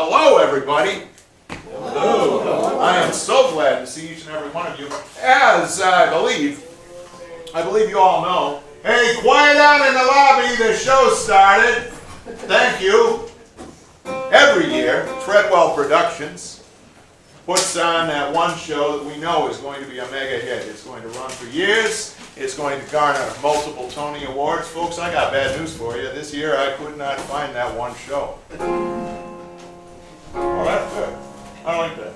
Hello, everybody. Hello. I am so glad to see each and every one of you. As I believe you all know. Hey, quiet down in the lobby. The show started. Thank you. Every year, Treadwell Productions puts on that one show that we know is going to be a mega hit. It's going to run for years. It's going to garner multiple Tony Awards. Folks, I got bad news for you. This year I could not find that one show. Oh, that's good. I like that.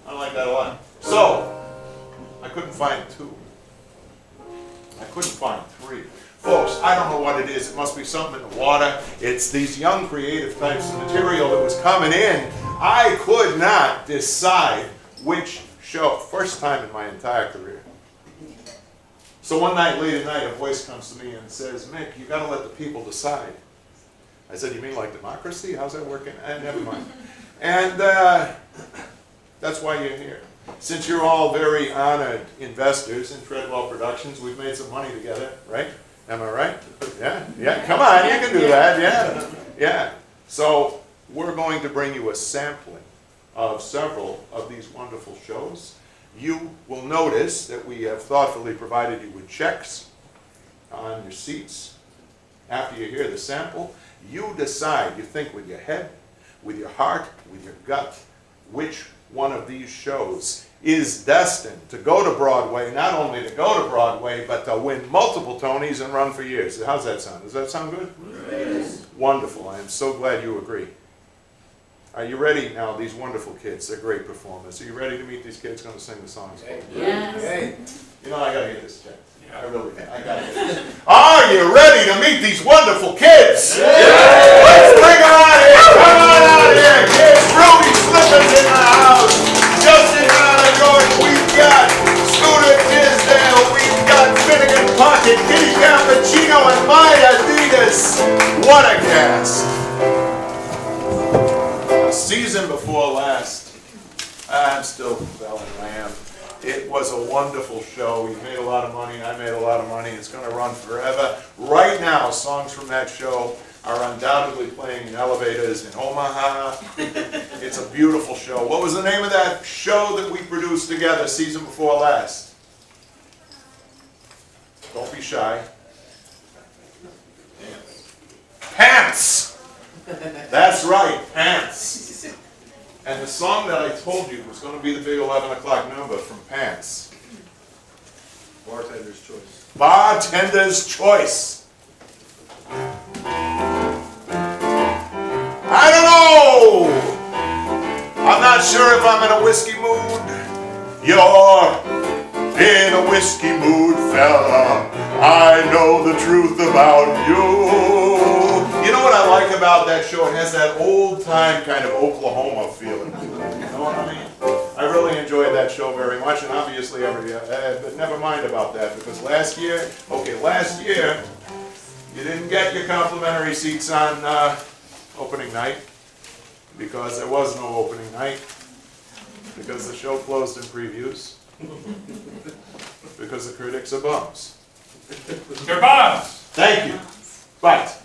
I like that a lot. So, I couldn't find two. I couldn't find three. Folks, I don't know what it is. It must be something in the water. It's these young creative types of material that was coming in. I could not decide which show. First time in my entire career. So one night, late at night, a voice comes to me and says, Mick, you got to let the people decide. I said, you mean like democracy? How's that working? Never mind. And that's why you're here. Since you're all very honored investors in Treadwell Productions, we've made some money together, right? Am I right? Yeah. Come on, you can do that. Yeah. So we're going to bring you a sampling of several of these wonderful shows. You will notice that we have thoughtfully provided you with checks on your seats. After you hear the sample, you decide, you think with your head, with your heart, with your gut, which one of these shows is destined to go to Broadway, not only to go to Broadway, but to win multiple Tonys and run for years. How's that sound? Does that sound good? Yes. Wonderful. I am so glad you agree. Are you ready now, these wonderful kids? They're great performers. Are you ready to meet these kids going to sing the songs? Yes. Hey. You know, I got to get this checked. I really can. I got to get this. Are you ready to meet these wonderful kids? Yeah. Let's bring them out here. Come on out here, kids. Ruby Slippers in the house. Justin Jordan. We've got Scooter Tisdale. We've got Finnegan Pocket, Kitty Cappuccino, and Maya Adidas. What a cast. Season before last, I'm still telling I am. It was a wonderful show. We made a lot of money. I made a lot of money. It's going to run forever. Right now, songs from that show are undoubtedly playing in elevators in Omaha. It's a beautiful show. What was the name of that show that we produced together season before last? Don't be shy. Pants! That's right, Pants. And the song that I told you was going to be the big 11 o'clock number from Pants. Bartender's Choice. Bartender's Choice. I don't know. I'm not sure if I'm in a whiskey mood. You're in a whiskey mood, fella. I know the truth about you. You know what I like about that show? It has that old-time kind of Oklahoma feeling to it. You know what I mean? I really enjoyed that show very much, and obviously but never mind about that, because last year, you didn't get your complimentary seats on opening night, because there was no opening night, because the show closed in previews, because the critics are bums. They're bums! Thank you. But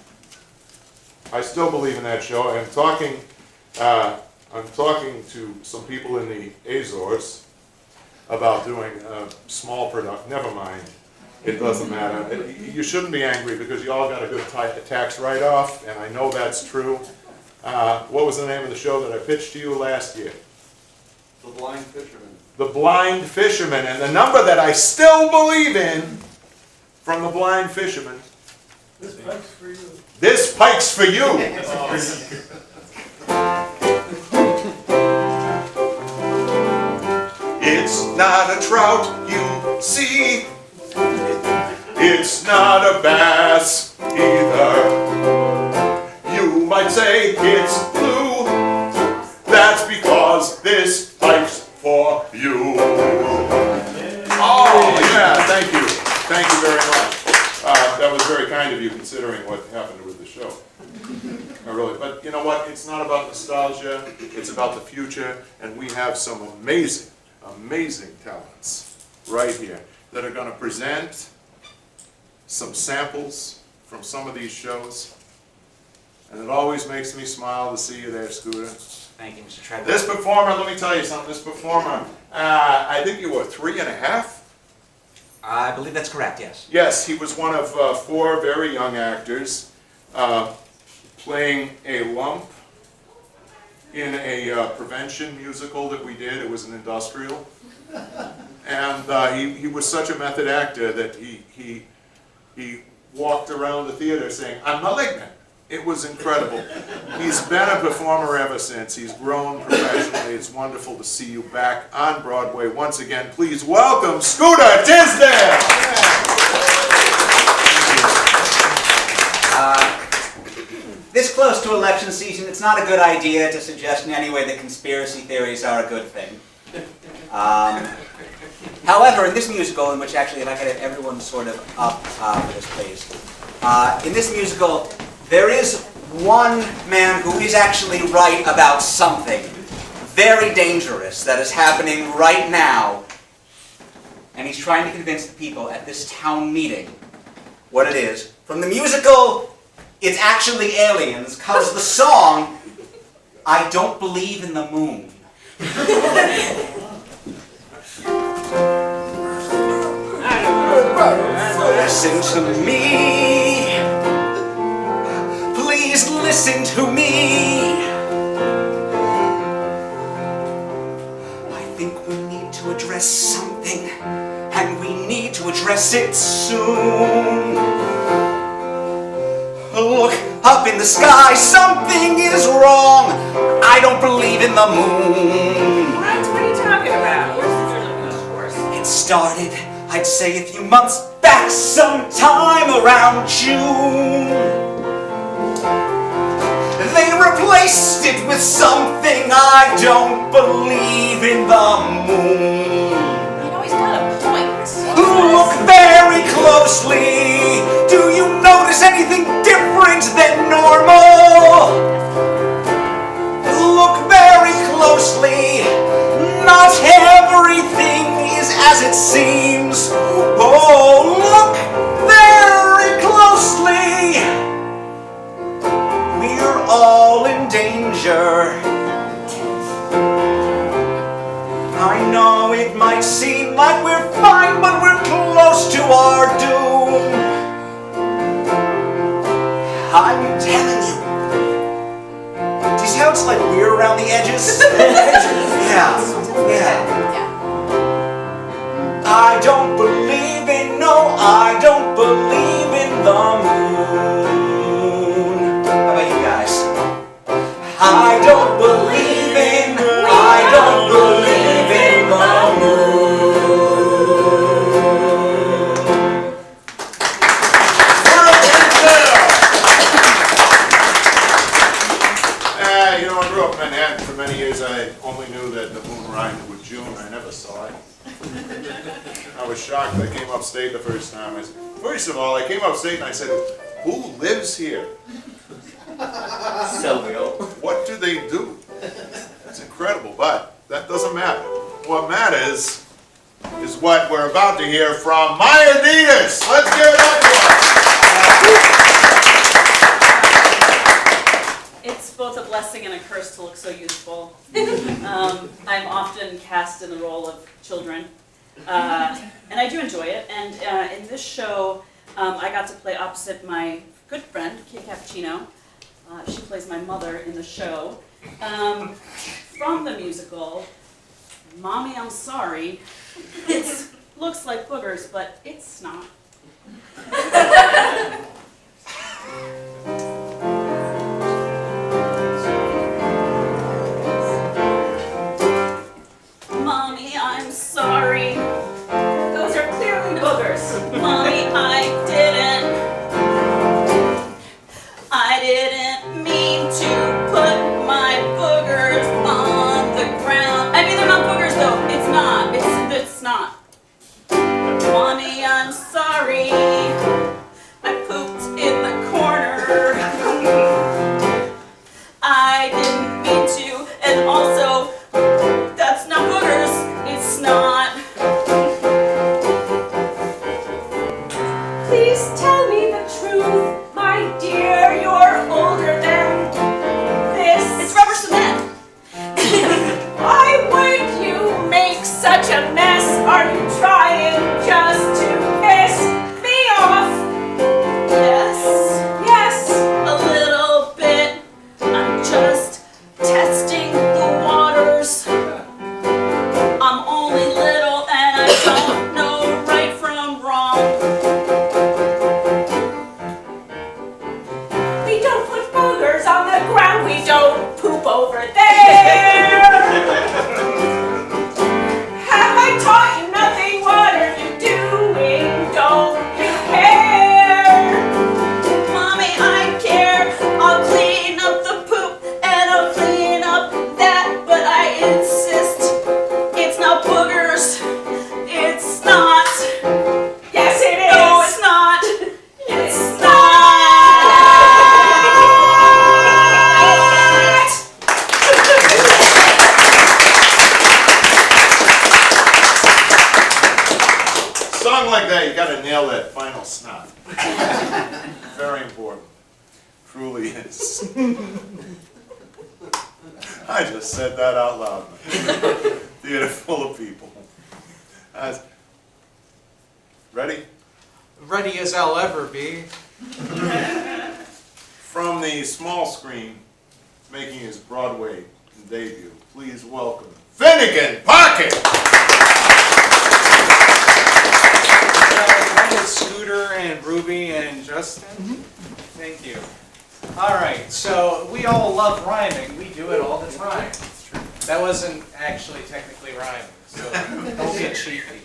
I still believe in that show. I'm talking to some people in the Azores about doing a small production. Never mind. It doesn't matter. You shouldn't be angry because you all got a good tax write-off, and I know that's true. What was the name of the show that I pitched to you last year? The Blind Fisherman. The Blind Fisherman. And the number that I still believe in from The Blind Fisherman. This pike's for you. This pike's for you. It's not a trout you see. It's not a bass either. You might say it's blue. That's because this pike's for you. Oh, yeah, thank you. Thank you very much. That was very kind of you, considering what happened with the show. But you know what? It's not about nostalgia. It's about the future. And we have some amazing, amazing talents right here that are going to present some samples from some of these shows. And it always makes me smile to see you there, Scooter. Thank you, Mr. Treadwell. This performer, let me tell you something, this performer, I think you were 3½? I believe that's correct, yes. Yes, he was one of 4 very young actors playing a lump in a prevention musical that we did. It was an industrial. And he was such a method actor that he walked around the theater saying, "I'm malignant." It was incredible. He's been a performer ever since. He's grown professionally. It's wonderful to see you back on Broadway once again. Please welcome Scooter Tisdale. This close to election season, it's not a good idea to suggest in any way that conspiracy theories are a good thing. However, in this musical, in which actually, if I could have everyone sort of up for this, please. In this musical, there is one man who is actually right about something very dangerous that is happening right now. And he's trying to convince the people at this town meeting what it is. From the musical, it's actually aliens, because the song, "I Don't Believe in the Moon." Listen to me. Please listen to me. I think we need to address something, and we need to address it soon. Look up in the sky, something is wrong. I don't believe in the moon. What are you talking about? It started, I'd say, a few months back, sometime around June. They replaced it with something. I don't believe in the moon. You know, he's got a point. Look very closely. Do you notice anything different than normal? Look very closely. Not everything is as it seems. Oh, look very closely. We're all in danger. I know it might seem like we're fine, but we're close to our doom. I'm telling you. Do you see how it's like we're around the edges? Yeah. I don't believe in, no, I don't believe in the moon. How about you guys? I don't believe in, I don't believe in the moon. You know, I grew up in Manhattan for many years. I only knew that the moon rhymed with June. I never saw it. I was shocked. I came upstate the first time. I said, first of all, I came upstate and I said, who lives here? Silvio. What do they do? It's incredible, but that doesn't matter. What matters is what we're about to hear from my Adidas. Let's give it up for It's both a blessing and a curse to look so youthful. I'm often cast in the role of children, and I do enjoy it. And in this show, I got to play opposite my good friend, Kate Cappuccino. She plays my mother in the show. From the musical, Mommy, I'm Sorry. It looks like boogers, but it's not. Mommy, I'm sorry. Those are clearly boogers. Mommy, I didn't mean to put my boogers on the ground. I mean, they're not boogers though. It's not. It's not. Mommy, I'm sorry. I pooped in the corner. something like that, you gotta nail that final snap. Very important. Truly is. I just said that out loud. Theater full of people. Ready? Ready as I'll ever be. From the small screen, making his Broadway debut, please welcome Finnegan Pocket! Hi, Scooter and Ruby and Justin. Thank you. All right, so we all love rhyming. We do it all the time. That wasn't actually technically rhyming, so don't get cheeky.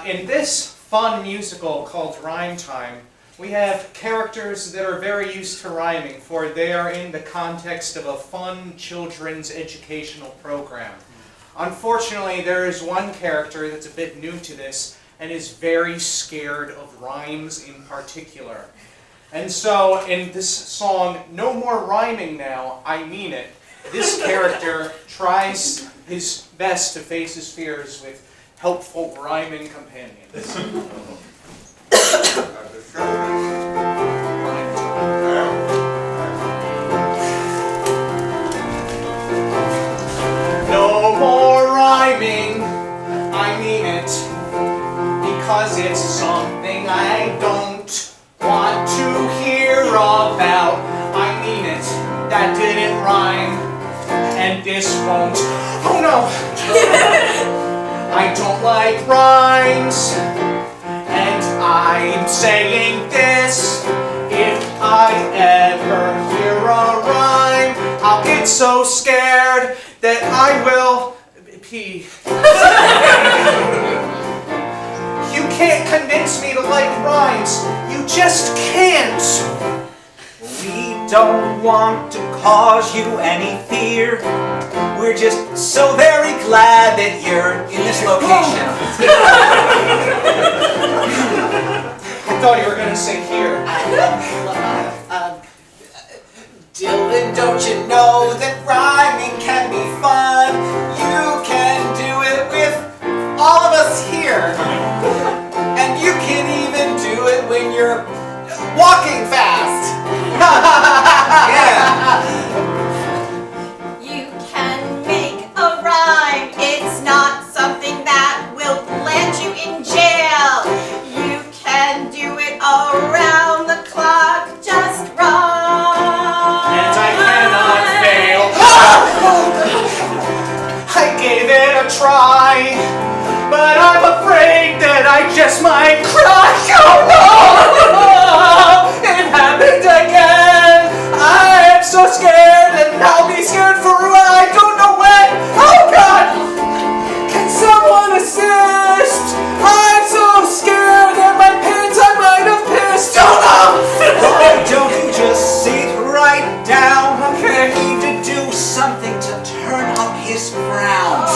In this fun musical called Rhyme Time, we have characters that are very used to rhyming, for they are in the context of a fun children's educational program. Unfortunately, there is one character that's a bit new to this and is very scared of rhymes in particular. And so, in this song, No More Rhyming Now, I Mean It, this character tries his best to face his fears with helpful rhyming companions. No more rhyming, I mean it, because it's something I don't want to hear about. I mean it, that didn't rhyme, and this won't. Oh no! I don't like rhymes, and I'm saying this. If I ever hear a rhyme, I'll get so scared that I will pee. You can't convince me to like rhymes. You just can't. We don't want to cause you any fear. We're just so very glad that you're in this location. I thought you were going to say here. Dylan, don't you know that rhyming can be fun? You can do it with all of us here. And you can even do it when you're walking fast. Yeah. You can make a rhyme. It's not something that will land you in jail. You can do it around the clock. Just rhyme. And I cannot fail. I gave it a try, but I'm afraid that I just might cry. Oh no! It happened again. I am so scared, and I'll be scared for I don't know when. Oh God! Can someone assist? I'm so scared that my pants I might have pissed. Oh no! Why don't you just sit right down? Okay. We need to do something to turn up his frowns.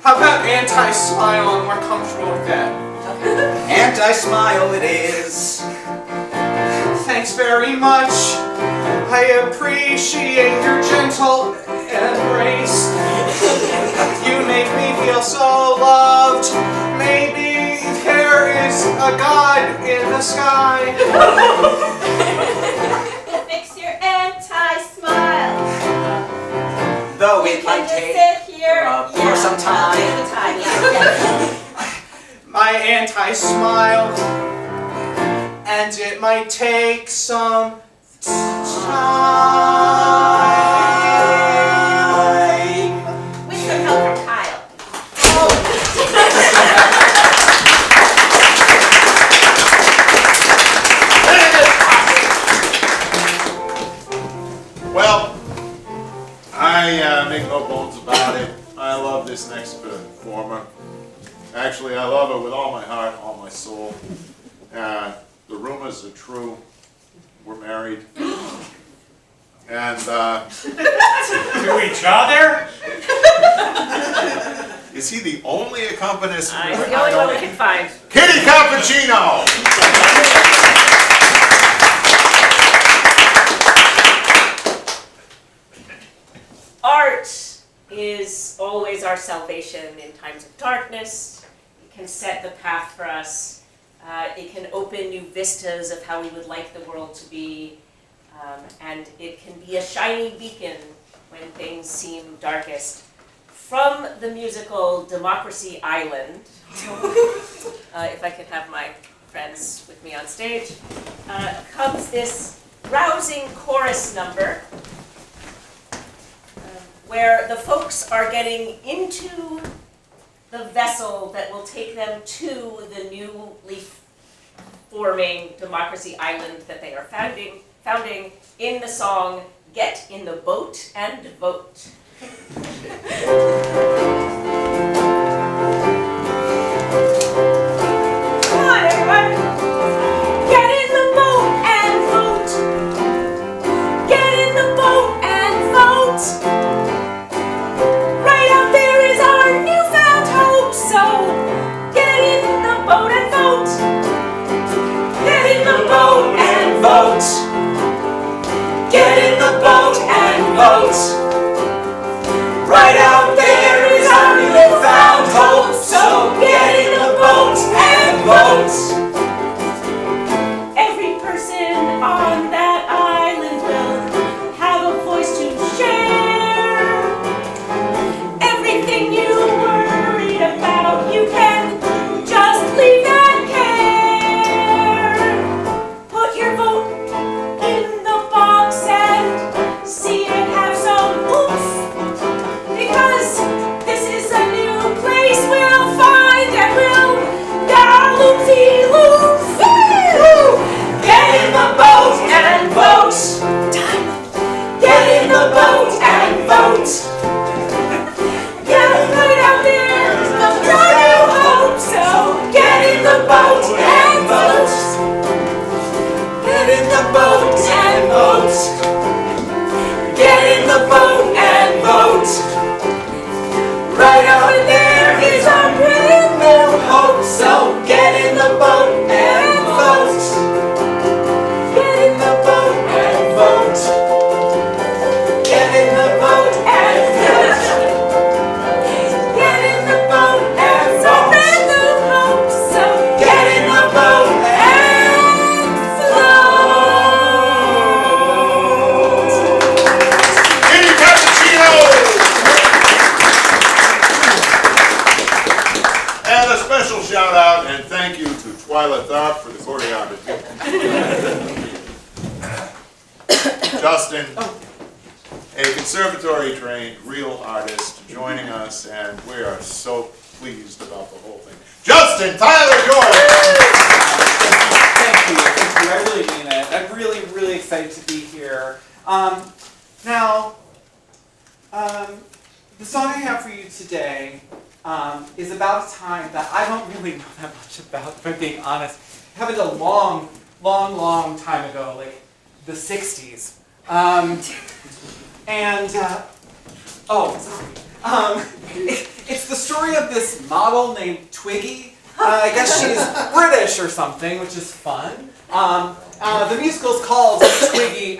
How about anti-smile? I'm more comfortable with that. Anti-smile it is. Thanks very much. I appreciate your gentle embrace. You make me feel so loved. Maybe there is a God in the sky. Fix your anti-smile. Though You it can might just take sit here for some time. take the time. Yeah. My anti-smile, and it might take some time. With some help from Kyle. Well, I make no bones about it. I love this next performer. Actually, I love her with all my heart, all my soul. The rumors are true. We're married. And To each other? is he the only accompanist? I'm the only one we can find. Kitty Cappuccino! Art is always our salvation in times of darkness. It can set the path for us. It can open new vistas of how we would like the world to be. And it can be a shiny beacon when things seem darkest. From the musical Democracy Island, if I could have my friends with me on stage, comes this rousing chorus number where the folks are getting into the vessel that will take them to the newly forming Democracy Island that they are founding in the song Get in the Boat and Vote. Come on, everybody! Get in the boat and vote! Get in the boat and vote! Right out there is our newfound hope, so get in the boat and vote! Get in the boat and vote! Get in the boat and vote! Right out there is our newfound hope, so get in the boat and vote! Every person on that island will have a voice to share. Everything you worried about, you can just leave that care. Put your vote in the box and see it have some oomph. Because this is a new place we'll find and we'll loop-de-loop. Get in the boat and vote. Get in the boat and vote. Yeah, right out there, the new hope. So get in the boat and vote. Get in the boat and vote. Get in the boat and vote. Right out there is our brand new hope, so get in the boat and vote. Get in the boat and vote. Get in the boat and vote. Get in the boat and vote. Brand new hope, so get in the boat and float. Kitty Cappuccino! And a special shout out and thank you to Twyla Tharp for the choreography. Justin, a conservatory trained real artist, joining us, and we are so pleased about the whole thing. Justin Tyler Jordan! Thank you. I really mean it. I'm really, really excited to be here. Now, the song I have for you today is about a time that I don't really know that much about, if I'm being honest. It happened a long, long, long time ago, like the 60s. It's the story of this model named Twiggy. I guess she's British or something, which is fun. The musical is called Twiggy!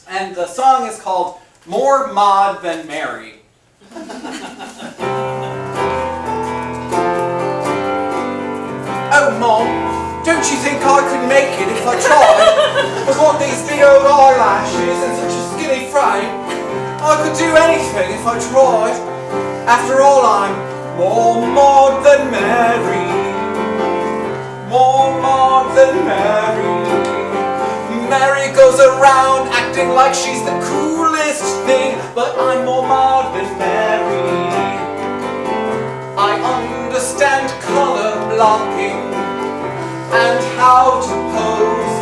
And the song is called More Maud Than Mary. Oh, Mom, don't you think I could make it if I tried? I've got these big old eyelashes and such a skinny frame. I could do anything if I tried. After all, I'm more Maud than Mary. More Maud than Mary. Mary goes around acting like she's the coolest thing, but I'm more Maud than Mary. I understand color blocking and how to pose.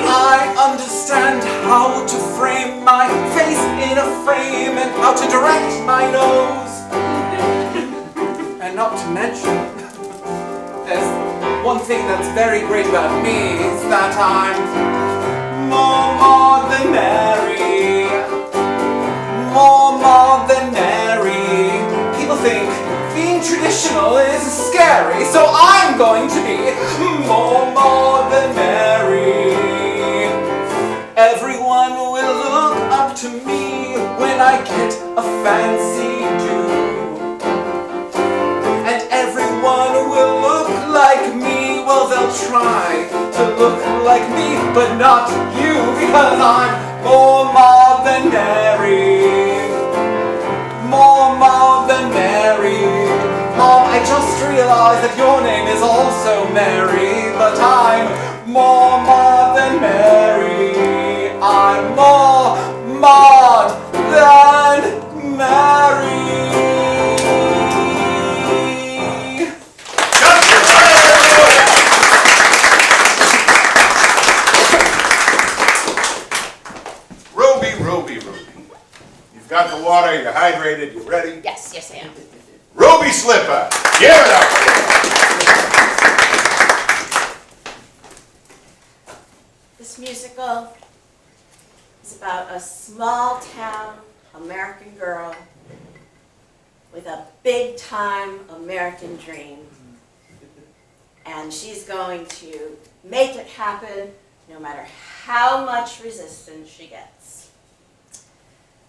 I understand how to frame my face in a frame and how to direct my nose. And not to mention, there's one thing that's very great about me is that I'm more Maud than Mary. More Maud than Mary. People think being traditional is scary, so I'm going to be more Maud than Mary. Everyone will look up to me when I get a fancy do. And everyone will look like me. Well, they'll try to look like me, but not you, because I'm more than merry. More than merry. Mom, I just realized that your name is also Mary, but I'm more than merry. I'm more than merry. Ruby, Ruby, Ruby. You've got the water, you're hydrated, you ready? Yes, yes I am. Ruby Slipper, give it up. This musical is about a small town American girl with a big time American dream. And she's going to make it happen no matter how much resistance she gets.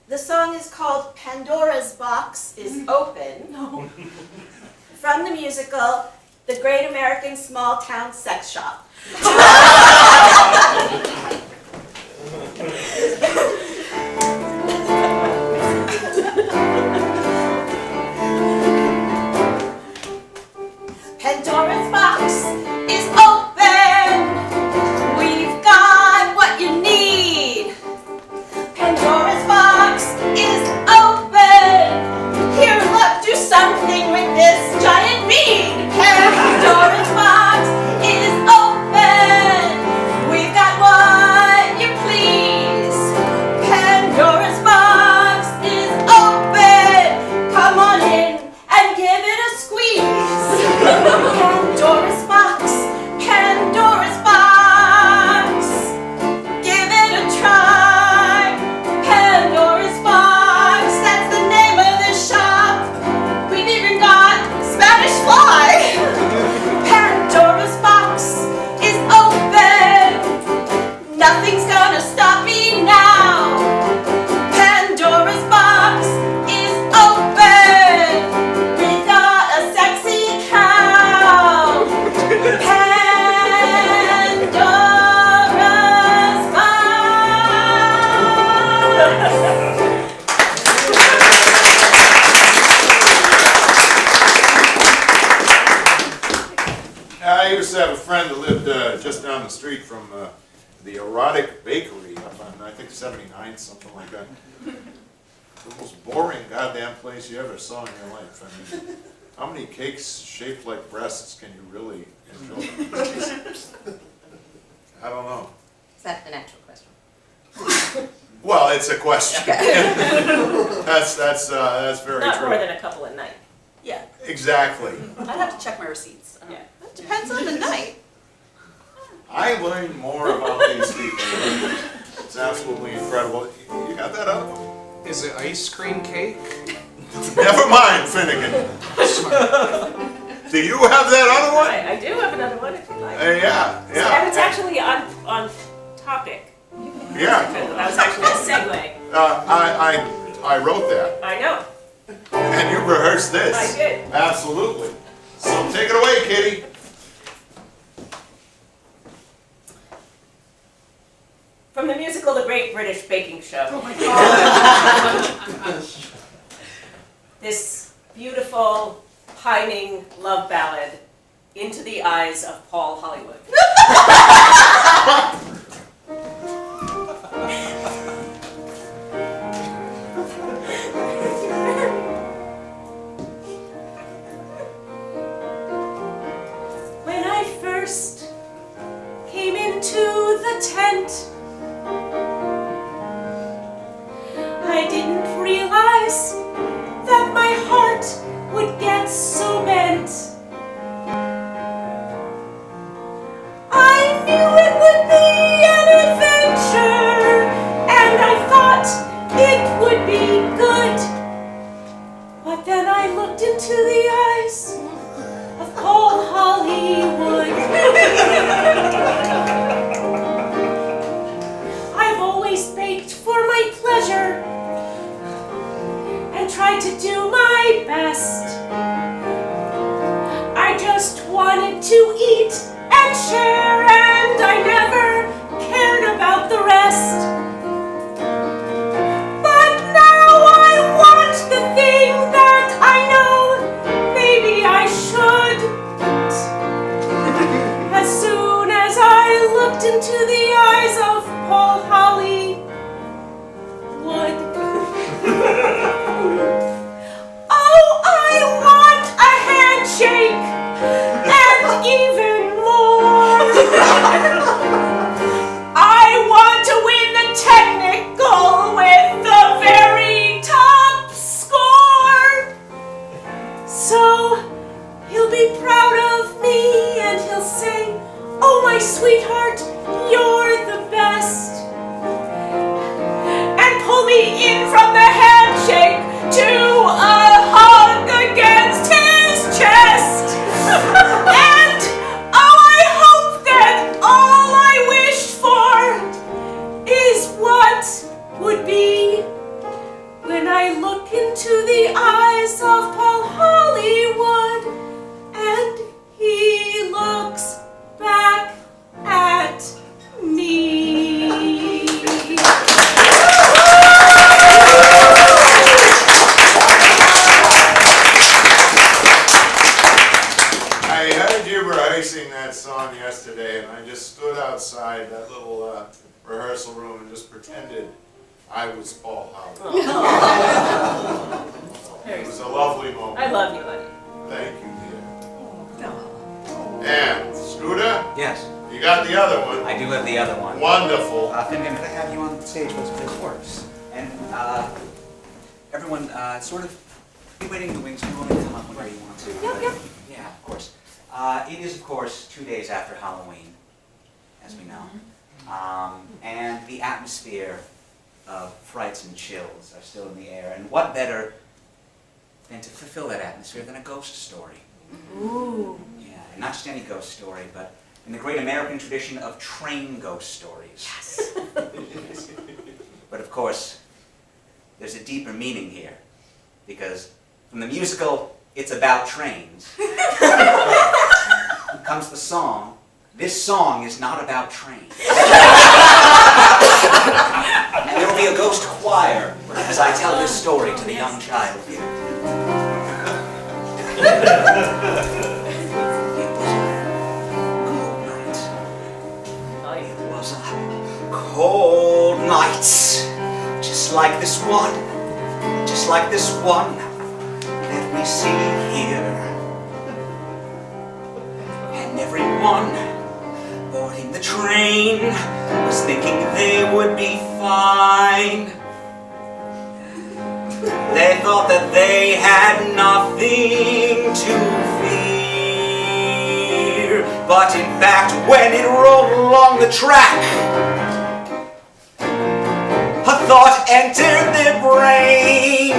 The song is called Pandora's Box is Open, from the musical The Great American Small Town Sex Shop. Pandora's box is open. We've got what you need. Pandora's box is open. Here, look, do something with this giant bead. Pandora's box is open. We've got what you please. Pandora's box is open. Come on in and give it a squeeze. Pandora's box, Pandora's box. Give it a try. Pandora's box, that's the name of the shop. We've even got Spanish Fly. Pandora's box is open. Nothing's gonna stop me now. Pandora's box is open. We've got a sexy cow. Pandora's I used to have a friend that lived just down the street from the Erotic Bakery up on, I think, 79th, something like that. The most boring goddamn place you ever saw in your life. I mean, how many cakes shaped like breasts can you really enjoy? I don't know. Is that an actual question? Well, it's a question. That's very Not true. more than a couple at night. Yeah. Exactly. I'd have to check my receipts. Yeah. It depends on the night. I learned more about these people. It's absolutely incredible. You got that other one? Is it ice cream cake? Never mind, Finnegan. Do you have that other one? I do have another one if you'd like. Yeah, And yeah. it's actually on topic. Yeah. That was actually a segue. I wrote that. I know. And you rehearsed this. I did. Absolutely. So take it away, Kitty. From the musical The Great British Baking Show. Oh my God. This beautiful, pining love ballad, Into the Eyes of Paul Hollywood. When I first came into the tent, I didn't realize that my heart would get so bent. I knew it would be tried to do my best. I just wanted to eat and share, and I never cared about the rest. But now I want the thing that I know maybe I should. As soon as I looked into the eyes of Paul Hollywood, oh, I want a handshake and even more. I want to win the technical with the very top score. So he'll be proud of me and he'll say, oh my sweetheart, you're the best. And pull me in from the handshake to a hug against his chest. And oh, I hope that all I wish for is what would be when I look into the eyes of Paul Hollywood and he looks back at me. I heard you rehearsing that song yesterday, and I just stood outside that little rehearsal room and just pretended I was Paul Hollywood. It was a lovely moment. I love you, buddy. Thank you, dear. And Scooter, Yes, you got the other one. I do have the other one. Wonderful. Finnegan, could I have you on stage once this works? And everyone, sort of be waiting in the wings. You're going to come up whenever you want to. Yep. Yeah, of course. It is, of course, 2 days after Halloween, as we know. And the atmosphere of frights and chills are still in the air. And what better than to fulfill that atmosphere than a ghost story? Ooh. Yeah, and not just any ghost story, but in the great American tradition of train ghost stories. Yes. But of course, there's a deeper meaning here, because from the musical, it's about trains, comes the song. This song is not about trains. There will be a ghost choir as I tell this story to the young child here. It was a cold night, just like this one that we see here. And everyone boarding the train was thinking they would be fine. They thought that they had nothing to fear. But in fact, when it rolled along the track, a thought entered their brain.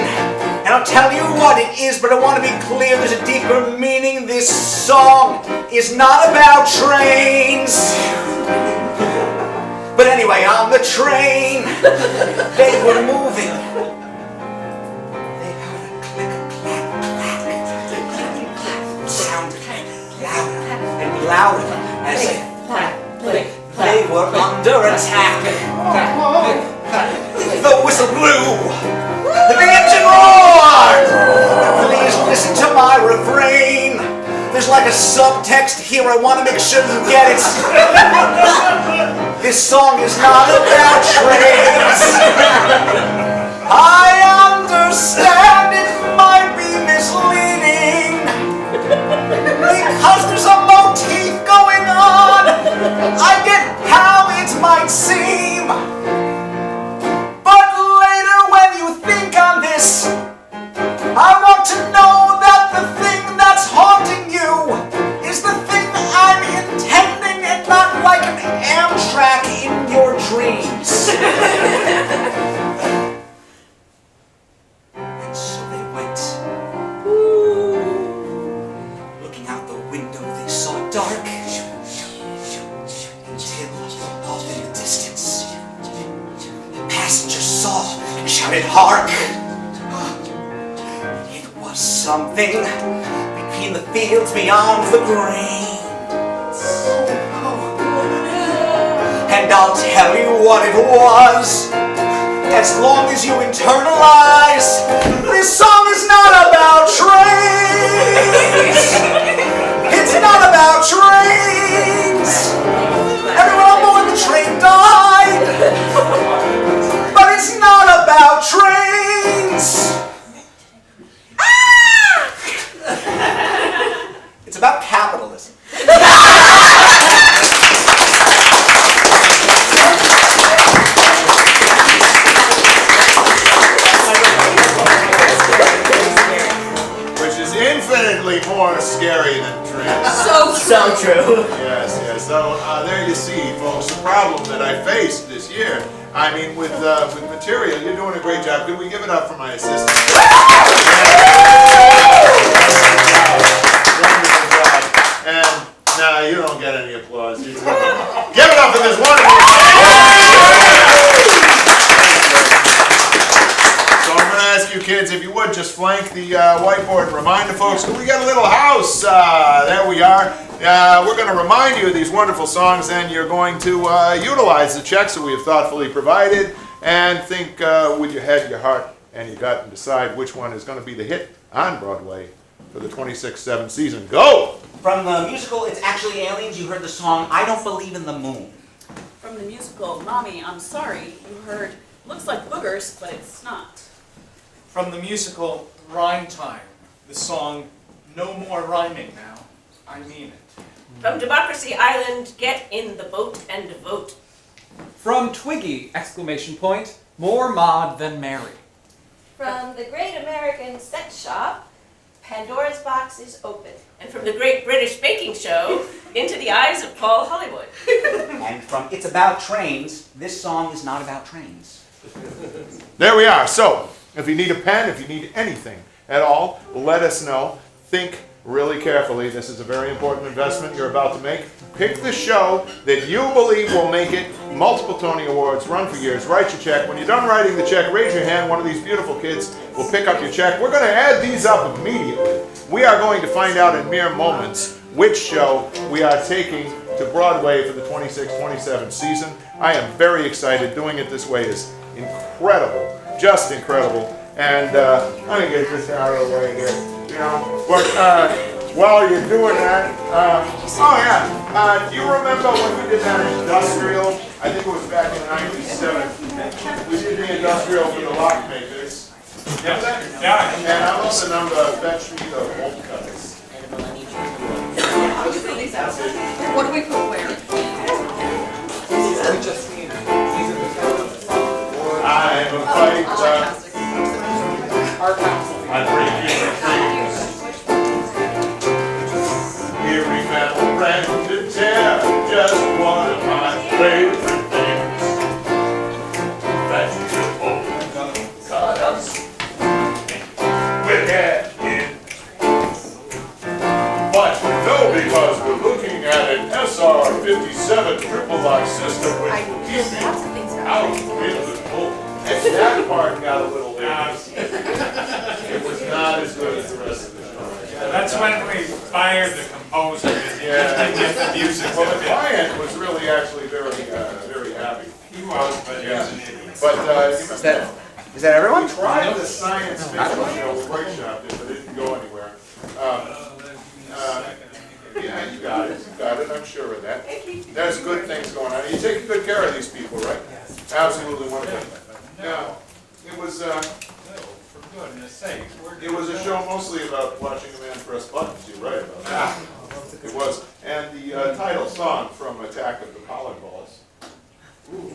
And I'll tell you what it is, but I want to be clear, there's a deeper meaning. This song is not about trains. But anyway, on the train, they were moving. They heard a click, clack, clack. Sound louder and louder as they were under attack. The whistle blew. The engine roared! Please listen to my refrain. There's like a subtext here, I want to make sure you get it. This song is not about trains. I understand it might be misleading, because there's a motif going on. I get how it might seem. I want to know that the thing that's haunting you is the thing I'm intending, and not like an Amtrak in your dreams. And so they went. Looking out the window, they saw dark, until off in the distance, the passenger saw and shouted, "Hark! was something between the fields beyond the grain. And I'll tell you what it was. As long as you internalize, this song is not about trains. It's not about trains. Everyone knows when the train died. But it's not about trains. It's about capitalism. Infinitely more scary than trains. So true. Yes, yes. So there you see, folks, the problem that I faced this year. I mean, with material, you're doing a great job. Could we give it up for my assistant? Wonderful job. And no, you don't get any applause. Give it up for this wonderful. Ask you kids if you would just flank the whiteboard and remind the folks we got a little house. There we are. We're going to remind you of these wonderful songs, and you're going to utilize the checks that we have thoughtfully provided and think with your head, your heart, and your gut and decide which one is going to be the hit on Broadway for the 26-7 season. Go! From the musical It's Actually Aliens, you heard the song I Don't Believe in the Moon. From the musical Mommy, I'm Sorry, you heard Looks Like Boogers, but it's not. From the musical Rhyme Time, the song No More Rhyming Now, I Mean It. From Democracy Island, get in the boat and vote. From Twiggy, ! More Maud than Mary. From the Great American Sex Shop, Pandora's Box is open. And from the Great British Baking Show, Into the Eyes of Paul Hollywood. And from It's About Trains, this song is not about trains. There we are. So, if you need a pen, if you need anything at all, let us know. Think really carefully. This is a very important investment you're about to make. Pick the show that you believe will make it. Multiple Tony Awards, run for years. Write your check. When you're done writing the check, raise your hand. One of these beautiful kids will pick up your check. We're going to add these up immediately. We are going to find out in mere moments which show we are taking to Broadway for the 26-27 season. I am very excited. Doing it this way is incredible. Just incredible. And I'm going to get this out of the way here, you know. But while you're doing that, do you remember when we did that industrial? I think it was back in '97. We did the industrial for the lock makers. Yeah. And I love the number, fetch me the bolt cutters. What do we put where? I'm a fighter. I bring you dreams. Weary metal brand to tear, just one of my favorite things. That's your bolt cutters. We're getting. But you know, because we're looking at an SR-57 triple lock system which will keep me out in the cold. And that part got a little bit. It was not as good as the rest of the show. That's when we fired the composer. Yeah. Get the music. Well, the client was really actually very happy. He was, but he was an idiot. But Is that everyone? we tried the science fiction show, workshopped it, but it didn't go anywhere. Yeah, you got it. I'm sure of that. There's good things going on. You're taking good care of these people, right? Absolutely wonderful. Yeah, it was. For goodness sake. It was a show mostly about watching a man press buttons. You're right about that. It was, and the title song from Attack of the Pollen Balls. Ooh.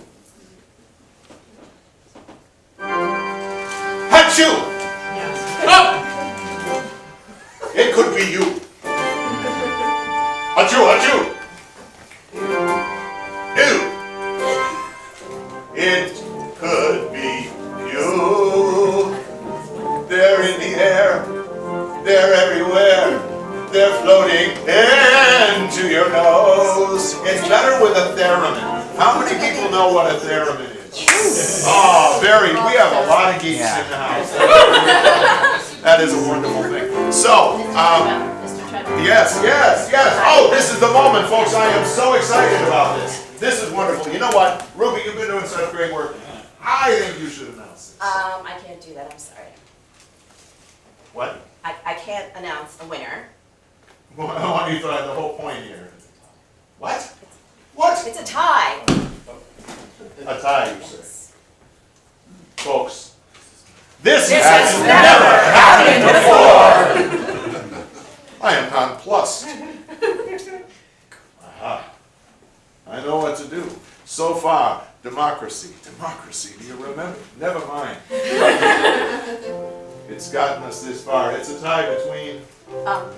Achoo! Up! It could be you. Achoo, achoo! You! It could be you. They're in the air. They're everywhere. They're floating into your nose. It's better with a theremin. How many people know what a theremin is? Oh, Barry, we have a lot of geeks in the house. That is a wonderful thing. So, Mr. Treadwell. yes. Oh, this is the moment, folks. I am so excited about this. This is wonderful. You know what? Ruby, you've been doing such great work. I think you should announce this. I can't do that, I'm sorry. What? I can't announce a winner. Well, you thought the whole point here. What? What? It's a tie. A tie, you say. Folks, this This has has never happened before. I am nonplussed. Aha. I know what to do. So far, democracy, do you remember? Never mind. It's gotten us this far. It's a tie between...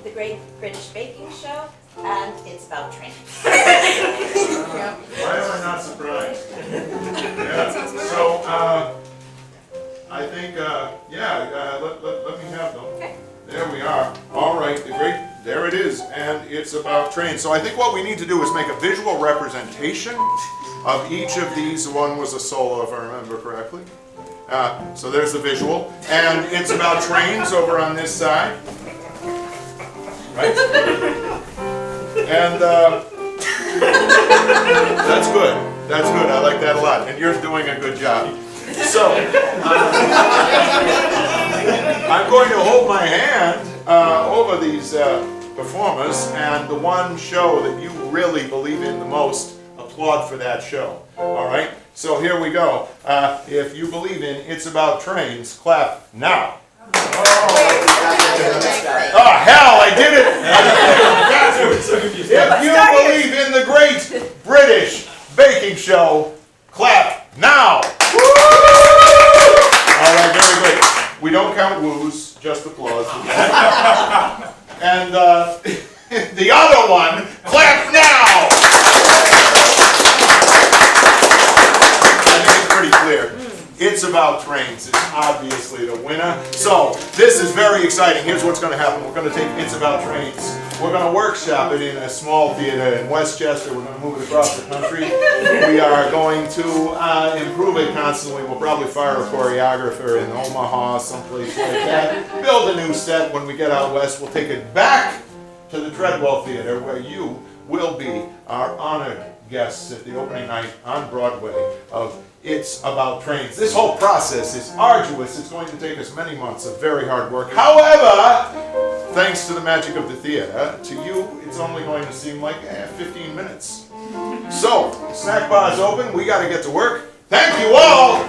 The Great British Baking Show, and it's about trains. Why am I not surprised? Yeah. So, I think, let me have them. Okay. There we are. All right, there it is, and it's about trains. So I think what we need to do is make a visual representation of each of these. One was a solo, if I remember correctly. So there's the visual, and it's about trains over on this side. Right? And that's good. That's good. I like that a lot. And you're doing a good job. So, I'm going to hold my hand over these performers, and the one show that you really believe in the most, applaud for that show. All right? So here we go. If you believe in It's About Trains, clap now. Oh, hell, I did it! If you believe in the Great British Baking Show, clap now! All right, very good. We don't count woos, just applause. And the other one, clap now! I think it's pretty clear. It's About Trains is obviously the winner. So, this is very exciting. Here's what's going to happen. We're going to take It's About Trains. We're going to workshop it in a small theater in Westchester. We're going to move it across the country. We are going to improve it constantly. We'll probably fire a choreographer in Omaha, someplace like that. Build a new set. When we get out west, we'll take it back to the Treadwell Theater, where you will be our honored guests at the opening night on Broadway of It's About Trains. This whole process is arduous. It's going to take us many months of very hard work. However, thanks to the magic of the theater, to you, it's only going to seem like 15 minutes. So, snack bar is open. We got to get to work. Thank you all.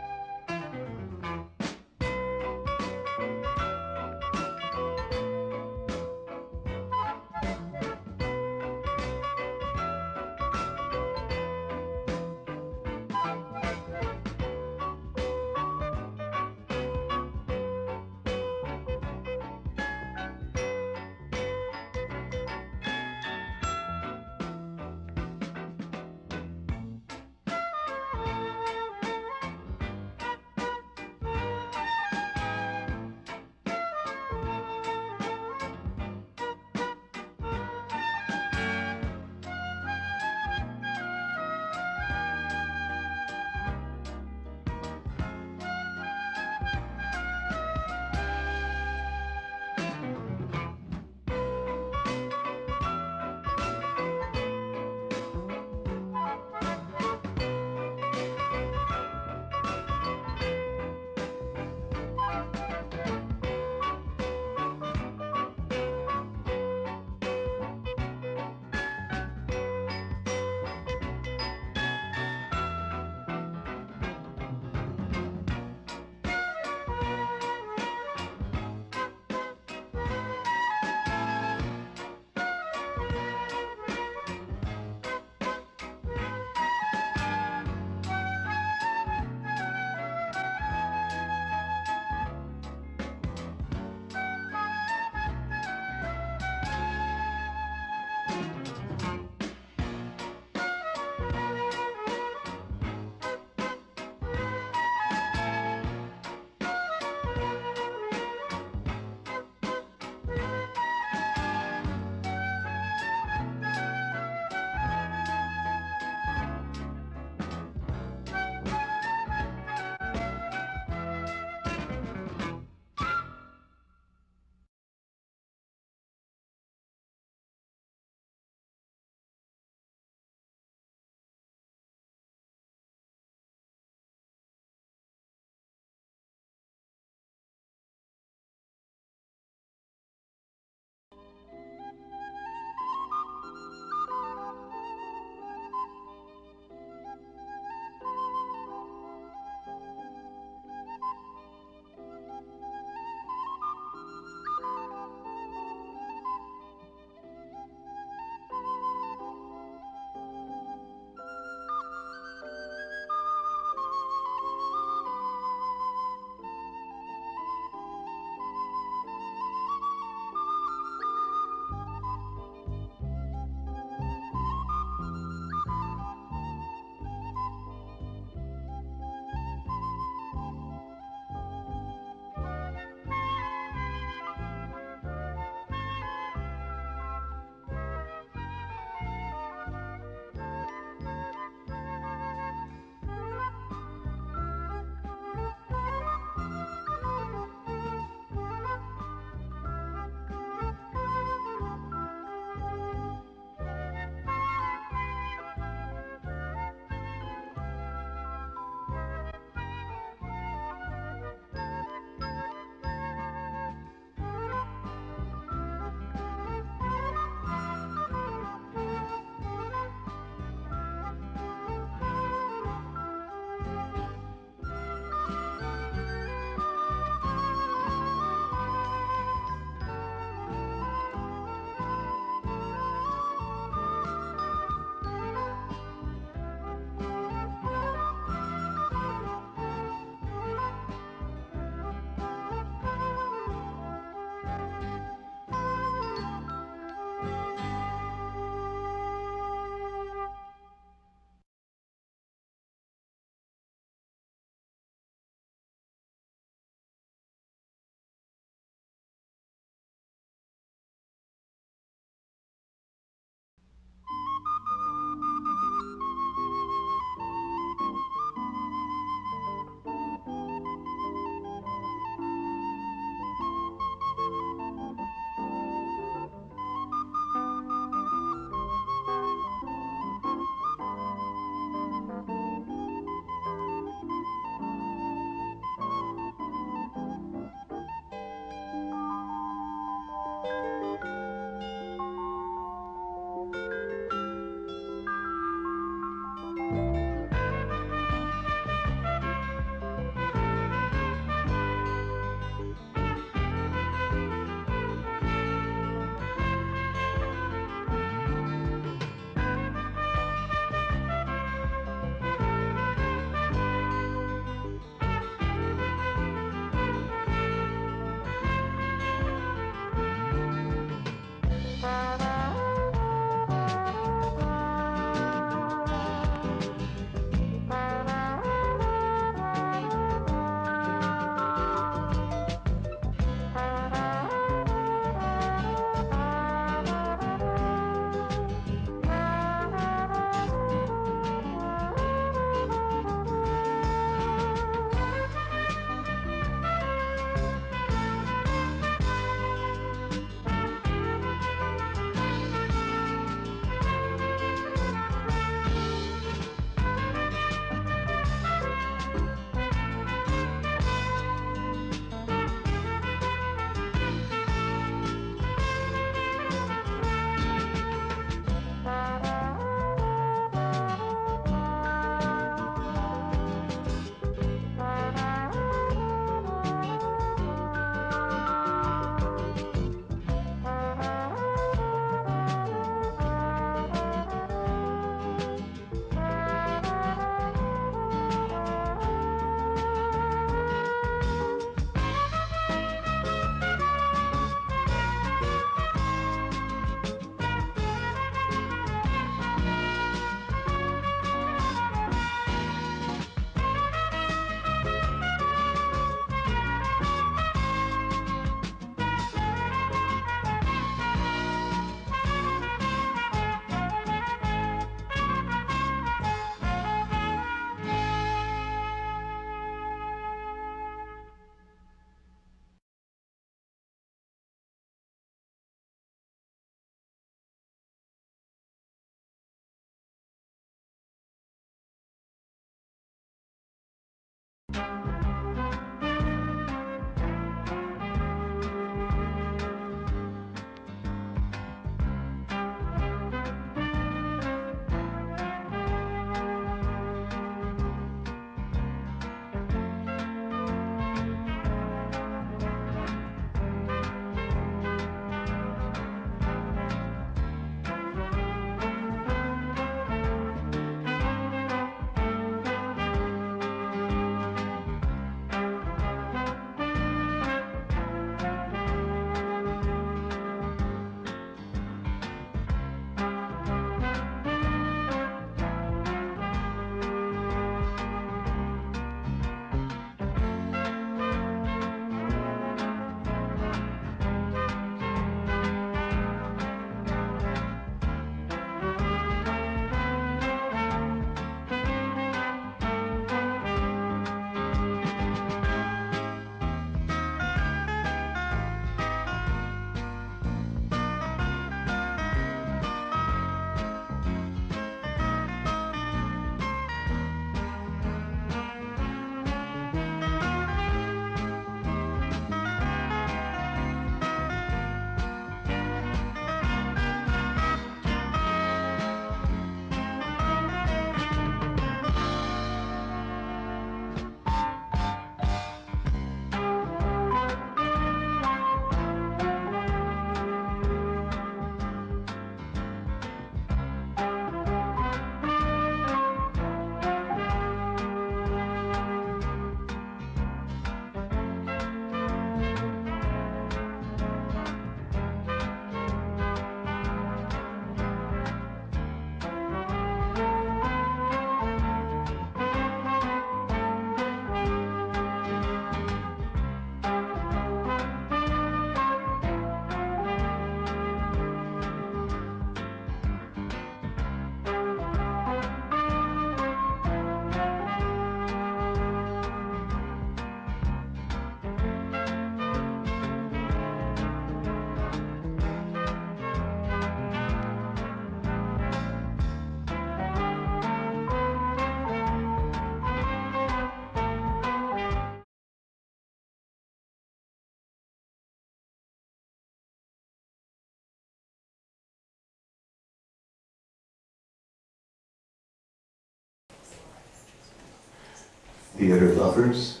theater lovers.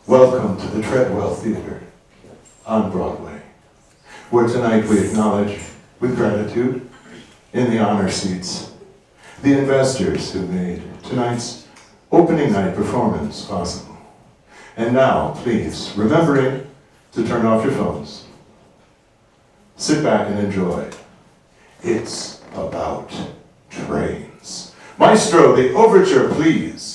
Welcome to the Treadwell Theater on Broadway, where tonight we acknowledge with gratitude in the honor seats the investors who made tonight's opening night performance possible. And now, please, remembering to turn off your phones, sit back and enjoy. It's about trains. Maestro, the overture, please.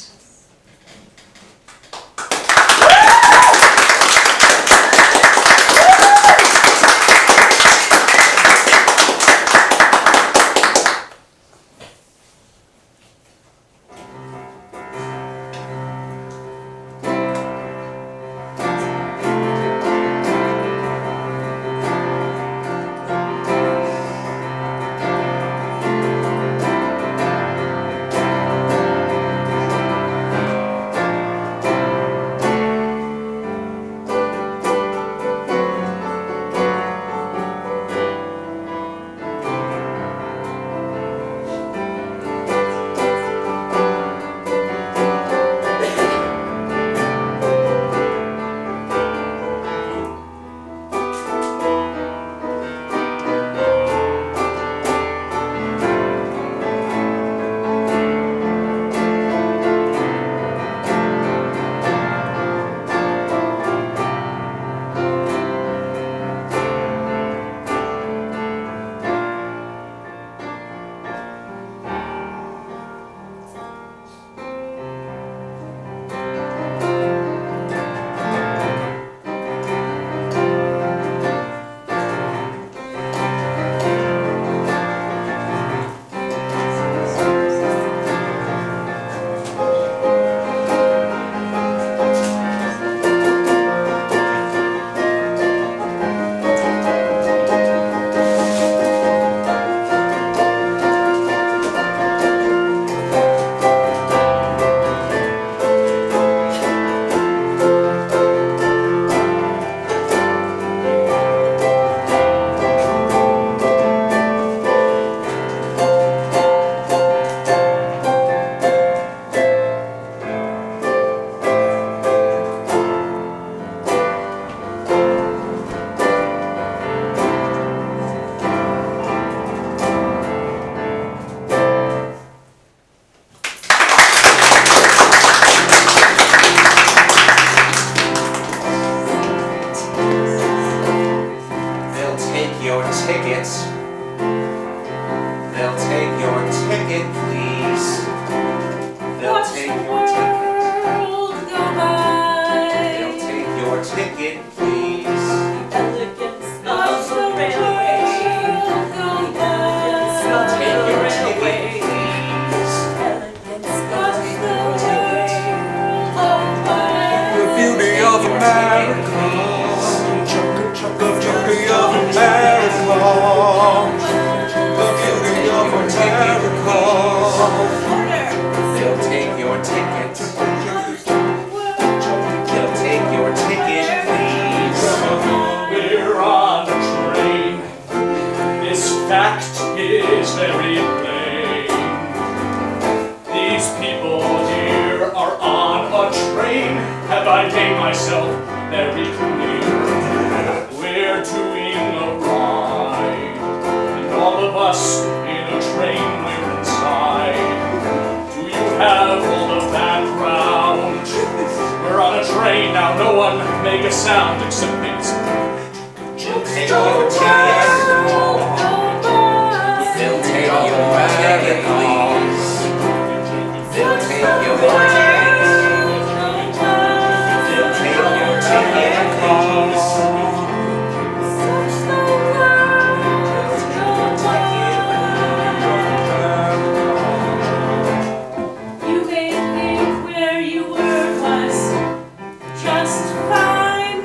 Just fine.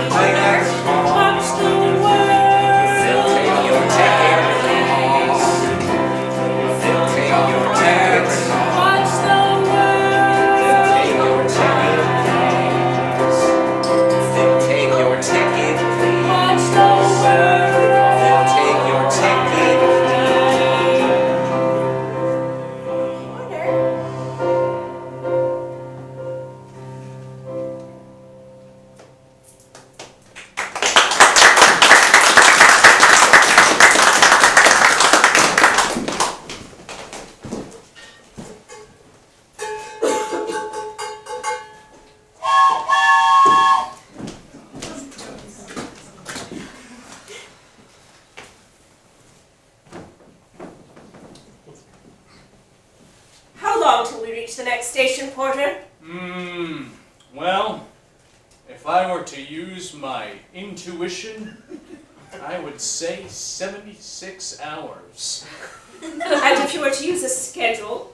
Watch the world. Take your ticket, please. Take your ticket. Watch the world. Take your ticket, please. Take your ticket, please. Watch the world. Take your ticket, How long till we reach the next station, Porter? Well, if I were to use my intuition, I would say 76 hours. And if you were to use a schedule?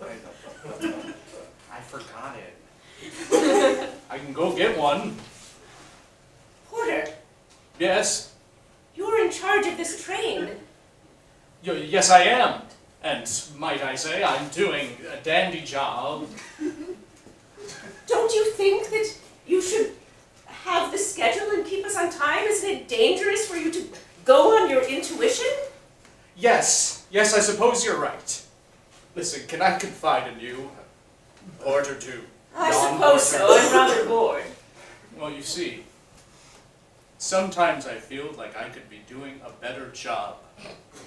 I forgot it. I can go get one. Porter, Yes. you're in charge of this train. Yes, I am. And might I say, I'm doing a dandy job. Don't you think that you should have the schedule and keep us on time? Isn't it dangerous for you to go on your intuition? Yes, I suppose you're right. Listen, can I confide in you? Porter to I Don suppose so. Porter. I'm rather bored. Well, you see, sometimes I feel like I could be doing a better job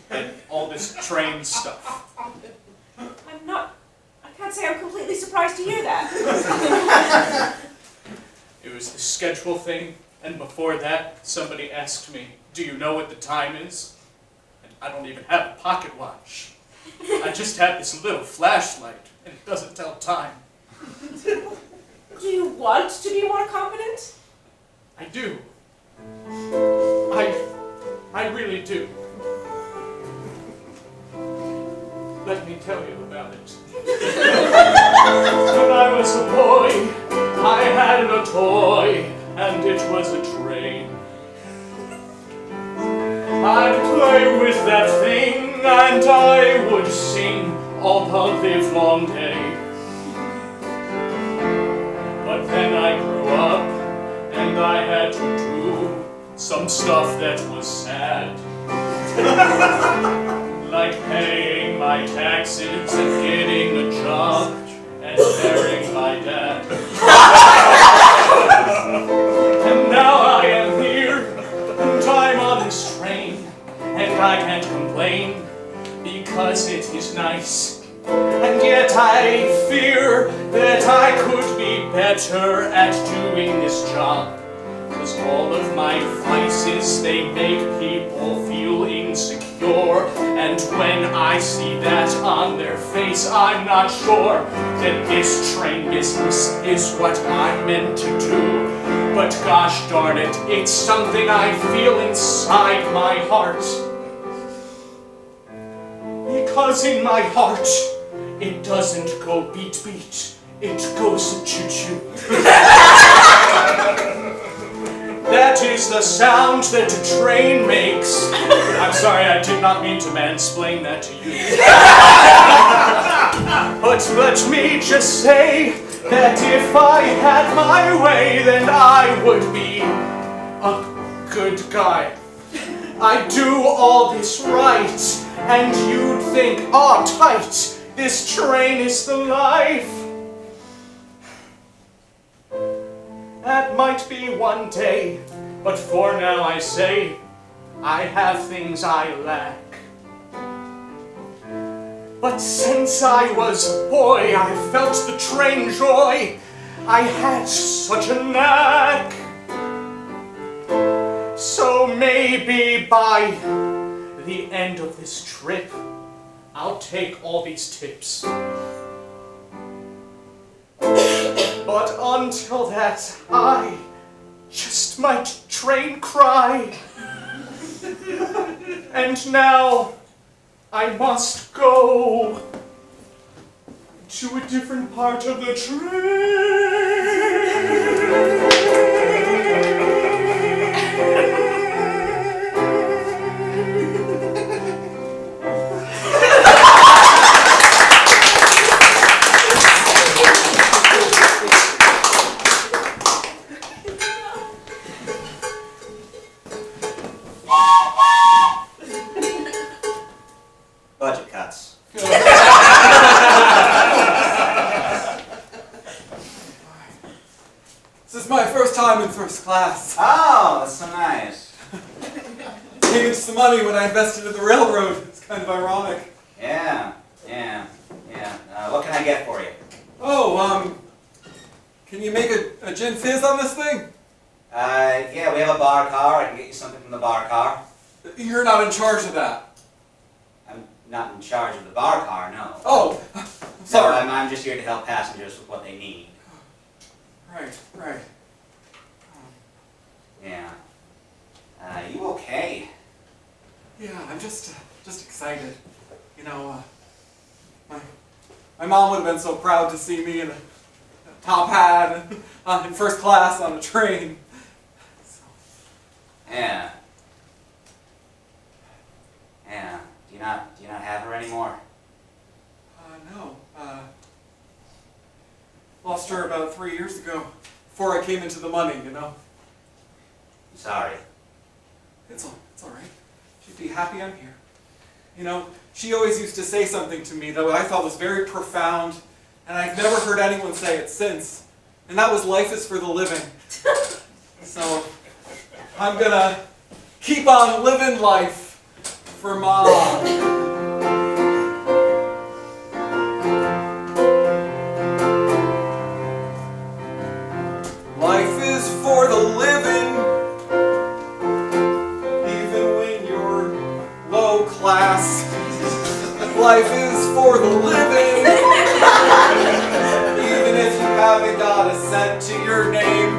than all this train stuff. I can't say I'm completely surprised to hear that. It was the schedule thing, and before that, somebody asked me, do you know what the time is? And I don't even have a pocket watch. I just have this little flashlight, and it doesn't tell time. Do you want to be more competent? I do. I really do. Let me tell you about it. When I was a boy, I had a toy, and it was a train. I'd play with that thing, and I would sing all the livelong day. But then I grew up, and I had to do some stuff that was sad. Like paying my taxes and getting a job and marrying my dad. And now I am here, and I'm on this train, and I can't complain because it is nice. And yet I fear that I could be better at doing this job. Cause all of my vices, they make people feel insecure. And when I see that on their face, I'm not sure that this train business is what I'm meant to do. But gosh darn it, it's something I feel inside my heart. Because in my heart, it doesn't go beat beat, it goes choo choo. That is the sound that a train makes. I'm sorry, I did not mean to mansplain that to you. But let me just say that if I had my way, then I would be a good guy. I'd do all this right, and you'd think, oh, tight, this train is the life. That might be one day, but for now I say, I have things I lack. But since I was a boy, I felt the train joy. I had such a knack. So maybe by the end of this trip, I'll take all these tips. But until that, I just might train cry. And now I must go to a different part of the train. Budget cuts. This is my first time in first class. Oh, that's so nice. Gave me some money when I invested in the railroad. It's kind of ironic. Yeah. What can I get for you? Oh, can you make a gin fizz on this thing? Yeah, we have a bar car. I can get you something from the bar car. You're not in charge of that. I'm not in charge of the bar car, no. Oh, sorry. No, I'm just here to help passengers with what they need. Right. Yeah. You okay? Yeah, I'm just excited. You know, my mom would have been so proud to see me in a top hat and in first class on a train. So. Yeah. Do you not have her anymore? No. Lost her about 3 years ago, before I came into the money, you know. I'm sorry. It's all right. She'd be happy I'm here. You know, she always used to say something to me that I thought was very profound, and I've never heard anyone say it since. And that was, life is for the living. So, I'm gonna keep on living life for Mom. Life is for the living, even when you're low class. Life is for the living, even if you haven't got a cent to your name.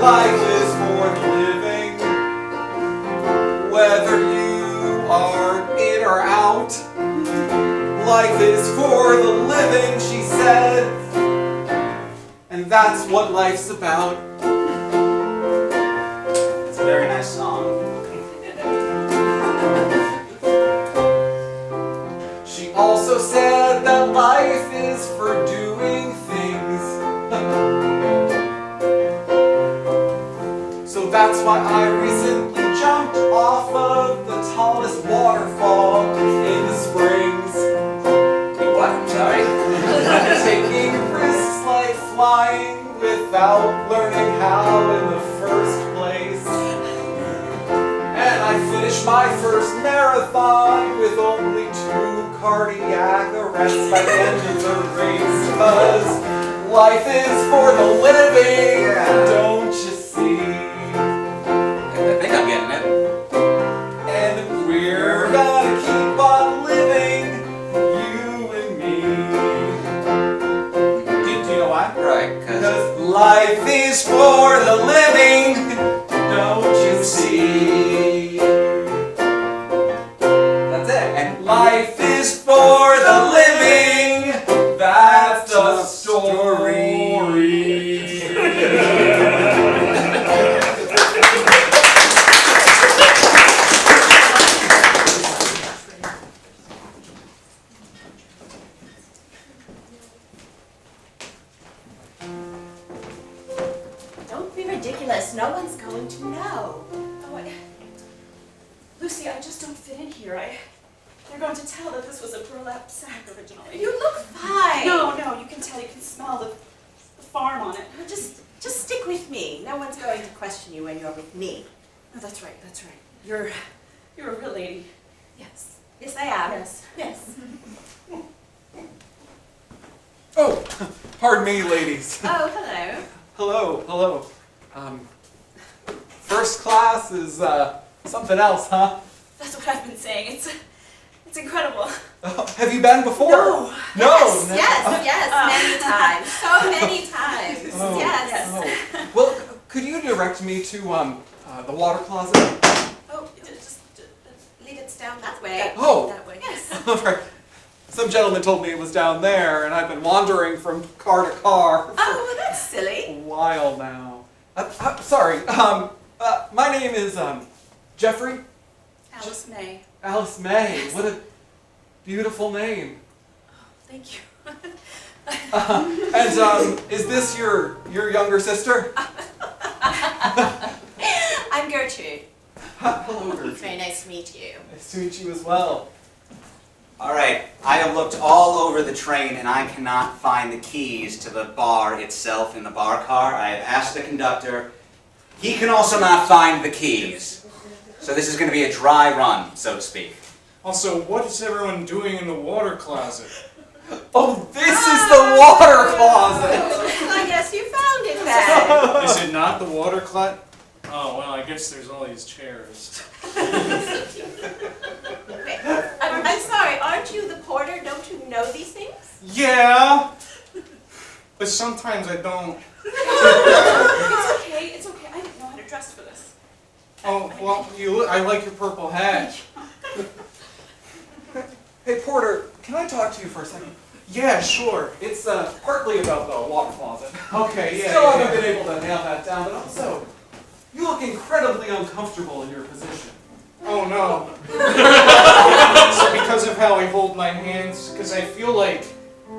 Life is for the living, whether you are in or out. Life is for the living, she said. And that's what life's about. It's a very nice song. She also said that life is for doing things. So that's why I recently jumped off of the tallest waterfall in the springs. What? I'm sorry? Taking risks like flying without learning how in the first place. And I finished my first marathon with only 2 cardiac arrests by the end of the race. 'Cause life is for the living, don't you see? I think I'm getting it. And we're gonna keep on living, you and me. Do you know why? Right, because Life is for the living, don't you see? that's it. And life is for the living, that's the story. Don't be ridiculous. No one's going to know. Lucy, I just don't fit in here. They're going to tell that this was a burlap sack originally. You look fine. No, you can tell. You can smell the farm on it. Just stick with me. No one's going to question you when you're with me. Oh, that's right. You're a real lady. Yes. Yes, I am. Yes. Yes. Oh, pardon me, ladies. Oh, hello. Hello. First class is something else, huh? That's what I've been saying. It's incredible. Have you been before? No. No. Yes, many times. So many times. Oh, Yes. oh. Well, could you direct me to the water closet? Oh, just lead it down that way. Oh. That way. Yes. All right. Some gentleman told me it was down there, and I've been wandering from car to car for Oh, well, that's a silly. while now. Sorry, my name is Jeffrey. Alice May. Alice May. What a beautiful name. Thank you. And is this your younger sister? I'm Gertrude. Hello, Gertrude. Very nice to meet you. Nice to meet you as well. All right, I have looked all over the train and I cannot find the keys to the bar itself in the bar car. I have asked the conductor. He can also not find the keys. So this is going to be a dry run, so to speak. Also, what is everyone doing in the water closet? Oh, this is the water closet! I guess you found it then. Is it not the water closet? Oh, well, I guess there's all these chairs. Wait, I'm sorry, aren't you the porter? Don't you know these things? Yeah, but sometimes I don't. It's okay. I didn't know how to dress for this. Oh, well, I like your purple hat. Hey, Porter, can I talk to you for a second? Yeah, sure. It's partly about the water closet. Okay, yeah. Still haven't been able to nail that down, but also, you look incredibly uncomfortable in your position. Oh no. It's because of how I hold my hands, because I feel like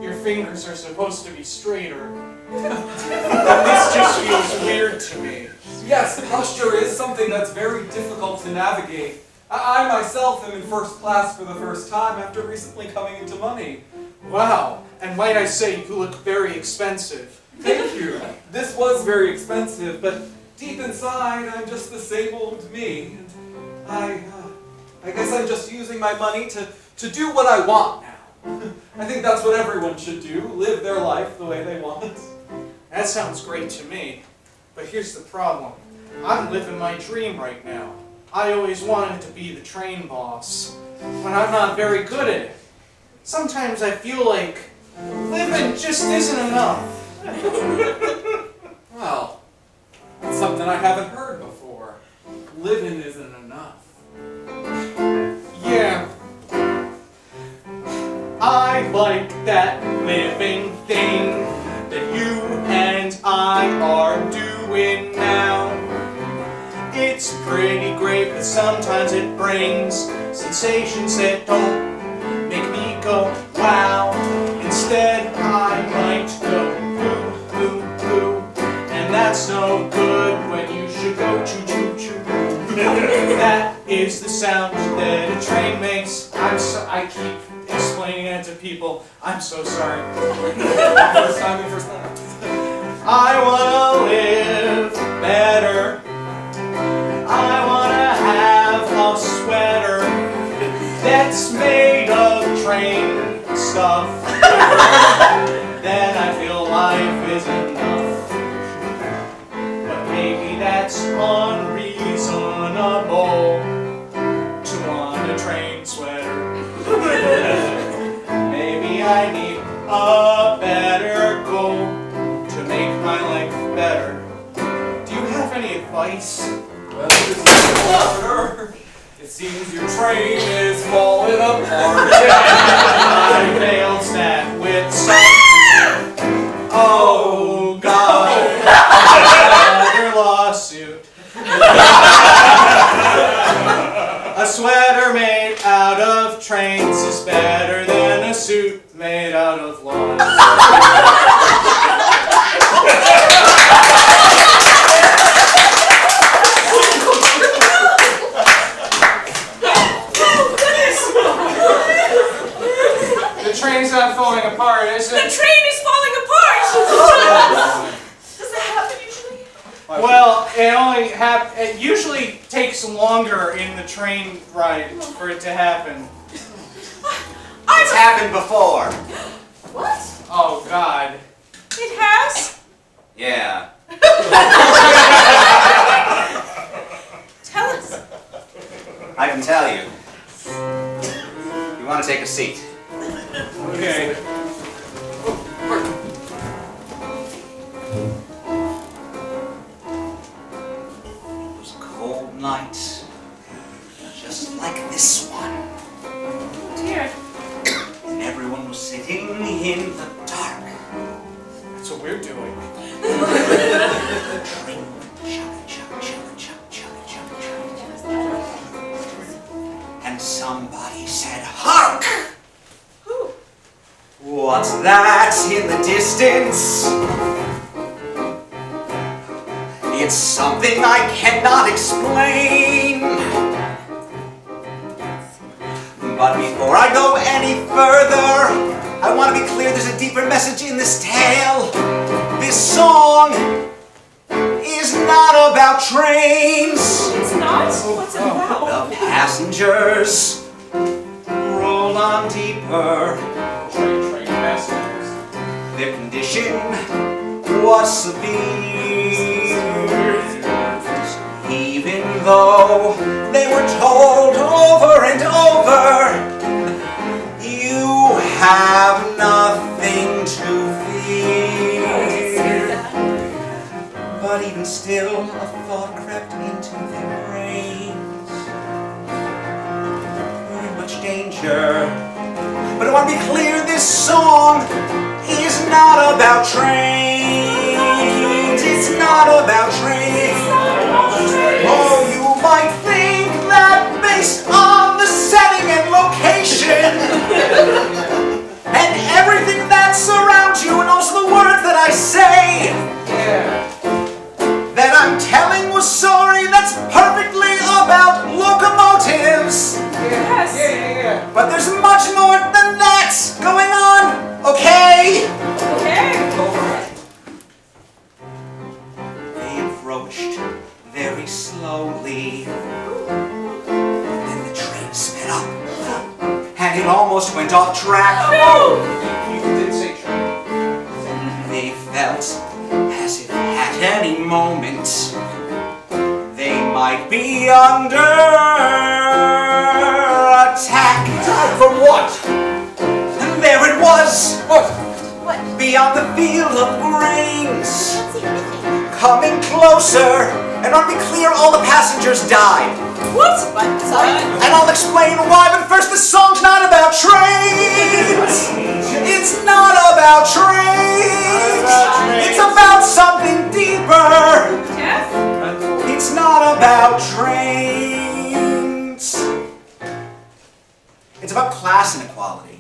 your fingers are supposed to be straighter. And this just feels weird to me. Yes, posture is something that's very difficult to navigate. I myself am in first class for the first time after recently coming into money. Wow, and might I say, you look very expensive. Thank you. This was very expensive, but deep inside, I'm just the same old me. And I guess I'm just using my money to do what I want now. I think that's what everyone should do, live their life the way they want. That sounds great to me. But here's the problem. I'm living my dream right now. I always wanted to be the train boss, but I'm not very good at it. Sometimes I feel like living just isn't enough. Well, that's something I haven't heard before. Living isn't enough. Yeah. I like that living thing that you and I are doing now. It's pretty great, but sometimes it brings sensations that don't make me go wow. Instead, I might go boo, boo, boo. And that's no good when you should go choo, choo, choo. That is the sound that a train makes. I keep explaining that to people. I'm so sorry. First time and first time. I wanna live better. I wanna have a sweater that's made of train stuff. Then I feel life is enough. But maybe that's unreasonable to want a train sweater. Maybe I need a better goal to make my life better. Do you have any advice? Well, this is water. It seems your train is falling apart. I failed that with some. Oh God! Another lawsuit. A sweater made out of trains is better than a suit made out of lawns. The train's not falling apart, is The it? train is falling apart! Does that happen usually? Well, it usually takes longer in the train ride for it to happen. It's happened before. What? Oh God. It has? Yeah. Tell us. I can tell you. You want to take a seat? Okay. It was a cold night, just like this one. Dear. And everyone that in the distance. It's something I cannot explain. But before I go any further, I want to be clear there's a deeper message in this tale. This song is not about trains. It's not? What's it about? The passengers roll on deeper. Train passengers. Their condition was severe. Even though they were told over and over, you have nothing to fear. But even still, a thought crept into their brains. We're in much danger. But I want to be clear, this song is not about trains. It's not about trains. Oh, you might think that based on the setting and location and everything that surrounds you and also the words that I say, that I'm telling a story that's perfectly about locomotives. Yes. Yeah. But there's much more than that going on, okay? Okay. They approached very slowly. Then the train sped up, and it almost went off track. No. You did say train. They felt as if at any moment they might be under attack. From what? And there it was, What? beyond the field of grains, Can't see anything. coming closer. And to be clear, all the passengers died. What? Sorry. And I'll explain why, but first, the song's not about trains! It's not about trains! It's about something deeper! Yes. It's not about trains! It's about class inequality.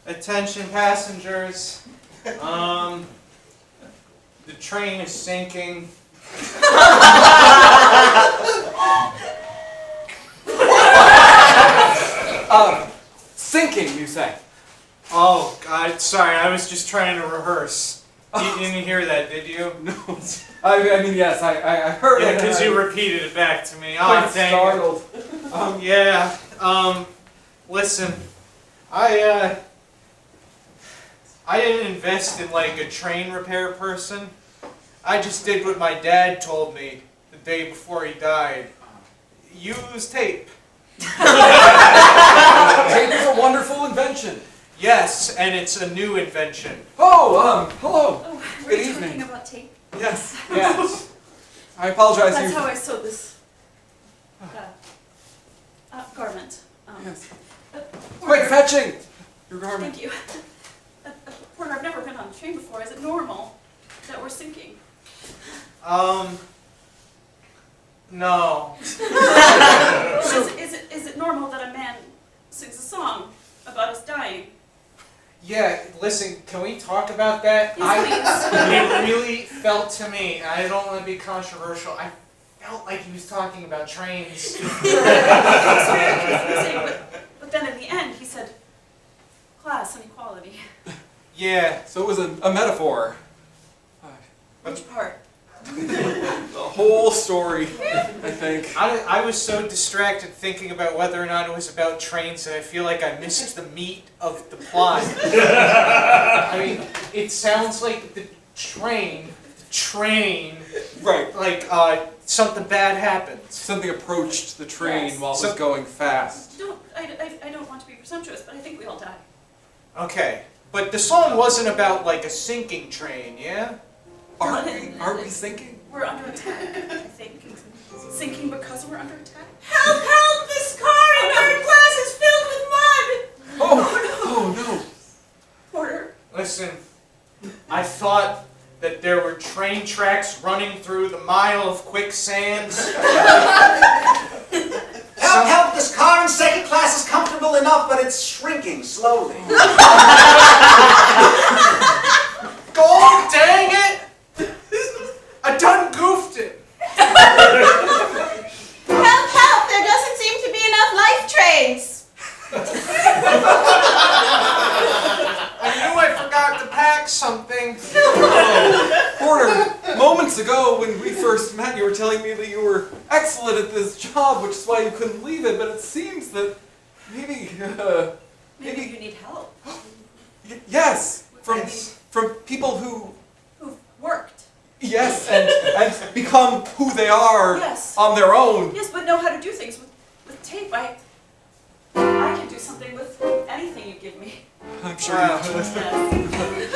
Attention passengers. The train is sinking. Sinking, you say? Oh, God, sorry, I was just trying to rehearse. You didn't hear that, did you? No. I mean, yes, I heard Yeah, it. because and you I repeated it back to me. was Oh, quite dang startled. it. Yeah, listen, I didn't invest in like a train repair person. I just did what my dad told me the day before he died. Use tape. Tape is a wonderful invention. Yes, and it's a new invention. Oh, hello. Oh, were Good you evening. talking about tape? Yes. Yes. I apologize. That's you. how I sewed this garment. Yes. Porter, Quite fetching. Your garment. Thank you. Porter, I've never been on a train before. Is it normal that we're sinking? No. Is it normal that a man sings a song about us dying? Yeah, listen, can we talk about that? Yes, It really felt to me, and I don't want to be controversial, I felt like he was talking about trains. But then in the end, he said, class and equality. Yeah, So it was a metaphor. Which part? The whole story, I think. I was so distracted thinking about whether or not it was about trains that I feel like I missed the meat of the plot. I mean, it sounds like the train, Right. like, something bad happens. Something approached the train Yes. while it So- was going fast. I don't want to be presumptuous, but I think we all die. Okay, but the song wasn't about, like, a sinking train, yeah? Aren't we thinking? We're under attack, I think. sinking because we're under attack? Help, help! This car in third class is filled with mud! Oh no! Porter, Listen, I thought that there were train tracks running through the mile of quicksand. Help, help, this car in second class is comfortable enough, but it's shrinking slowly. God dang it! I done goofed it. Help, help! There doesn't seem to be enough life trains! I knew I forgot to pack something. Porter, moments ago when we first met, you were telling me that you were excellent at this job, which is why you couldn't leave it, but it seems that maybe maybe you need help. yes, from people who've Worked. yes, and become who they are Yes. on their own. Yes, but know how to do things with tape. I can do something with anything you give me. I'm sure you could.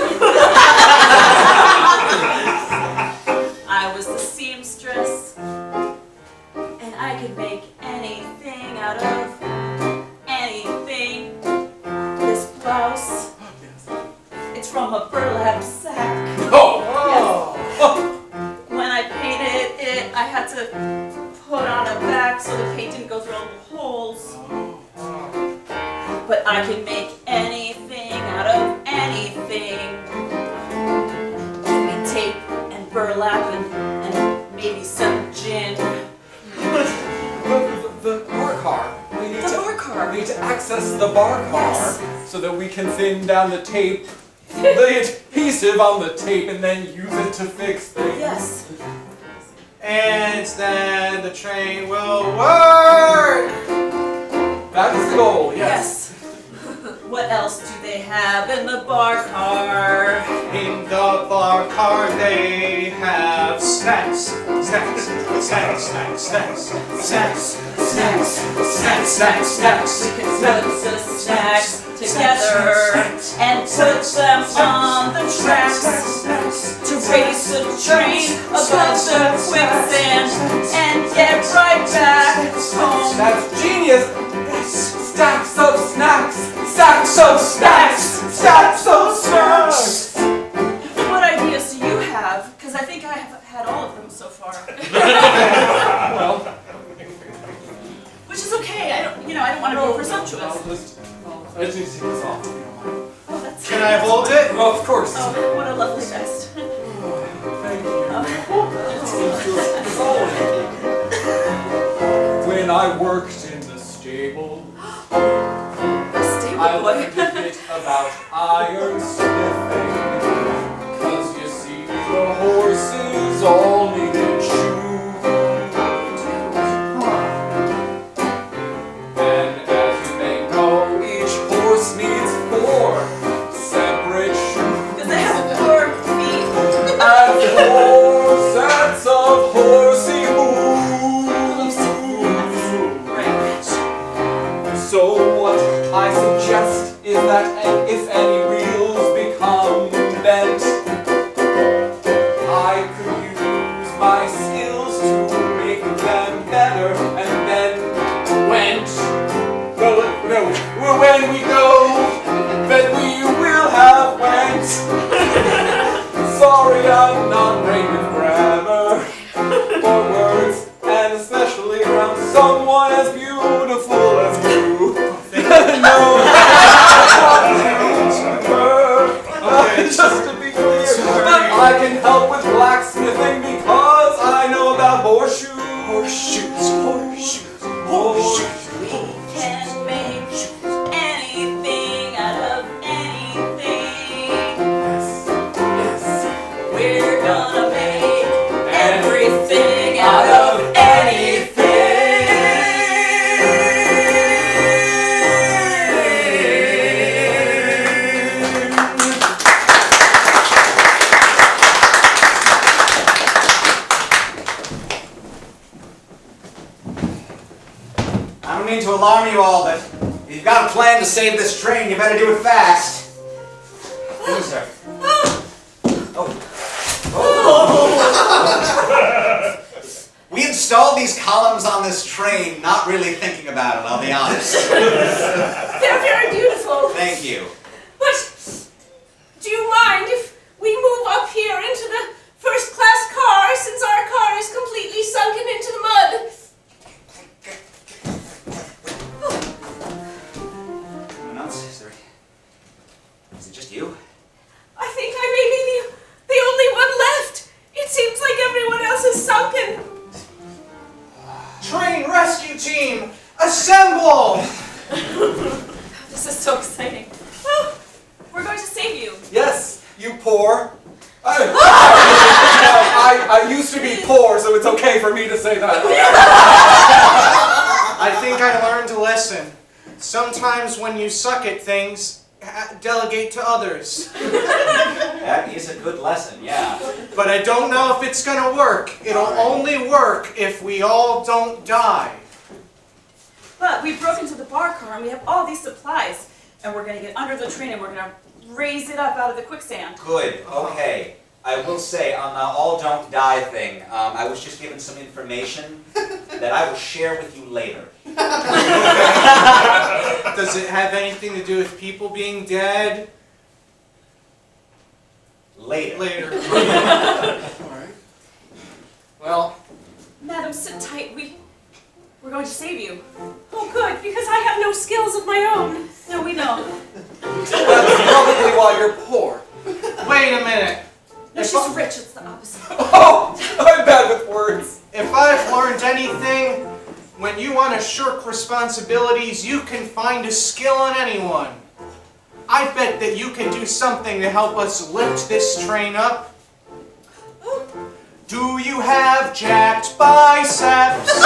I was the seamstress, and I could make anything out of anything. This blouse, it's from a burlap sack. Oh! When I painted it, I had to put on a back so the paint didn't go through all the holes. But I can make anything out of anything. Give me tape and burlap and maybe some gin. The bar car. We need The to, bar car. We need to access the bar car Yes. so that we can thin down the tape, the adhesive on the tape, and then use it to fix things. Yes. And then the train will work. That is the goal, yes. Yes. What else do they have in the bar car? In the bar car they have snacks, snacks, snacks, snacks, snacks, snacks, snacks, snacks, snacks, snacks. We can put the snacks together and put them on the tracks to race the train above the quicksand and get right back home. That's genius! Stacks of snacks! Stacks of snacks! Stacks of snacks! What ideas do you have? Because I think I have had all of them so far. Well, Which is okay. I don't want to be presumptuous. I just need to take this off. Oh, that's Can I hold it? Oh, of course. Oh, what a lovely vest. Thank you. Oh. When I worked in the stable, A stable I boy. learned a bit about iron smithing. 'Cause you see, the horses all needed shoes. And as you may know, each horse needs 4 separate shoes. Because they have 4 feet. And 4 sets of horsey hooves. Right. So what I suggest is that if any reels become bent, I could use my skills to make them better, and then when we go, then we will have went. Sorry, I'm not great with grammar or words, and especially around someone as beautiful as you. No, just to be clear, but I can help with blacksmithing because I know about horseshoes. Horseshoes, horseshoes, horseshoes. We can make anything out of anything. Yes. We're gonna make everything out of anything. I don't mean to alarm you all, but if you've got a plan to save this train, you better do it fast. Who's there? Oh. We installed these columns on this train, not really thinking about it, I'll be honest. They're very beautiful. Thank you. But do you mind if we move up here into the first class car since our car is completely sunken into the mud? Anyone else? Is it just you? I think I may be the only one left. It seems like everyone else is sunken. Train rescue team, assemble! This is so exciting. Oh, we're going to save you. Yes, you poor. I used to be poor, so it's okay for me to say that. I think I learned a lesson. Sometimes when you suck at things, delegate to others. That is a good lesson, yeah. But I don't know if it's gonna work. It'll only work if we all don't die. But we broke into the bar car and we have all these supplies. And we're going to get under the train and we're going to raise it up out of the quicksand. Good, okay. I will say, on the all don't die thing, I was just given some information that I will share with you later. Does it have anything to do with people being dead? Later. Alright. Well, Madam, sit tight. We're going to save you. Oh, good, because I have no skills of my own. No, we know. That's probably why you're poor. wait a minute. No, she's rich. It's the opposite. Oh, I'm bad with words. If I've learned anything, when you want to shirk responsibilities, you can find a skill on anyone. I bet that you can do something to help us lift this train up. Do you have jacked biceps?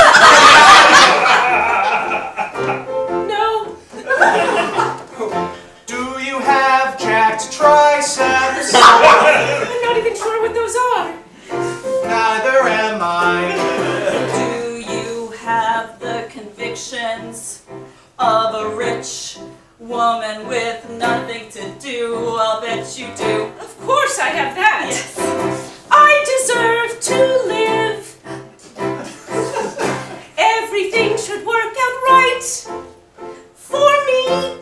No. Do you have jacked triceps? I'm not even sure what those are. Neither am I. Do you have the convictions of a rich woman with nothing to do? I'll bet you do. Of course I have that. Yes. I deserve to live. Everything should work out right for me.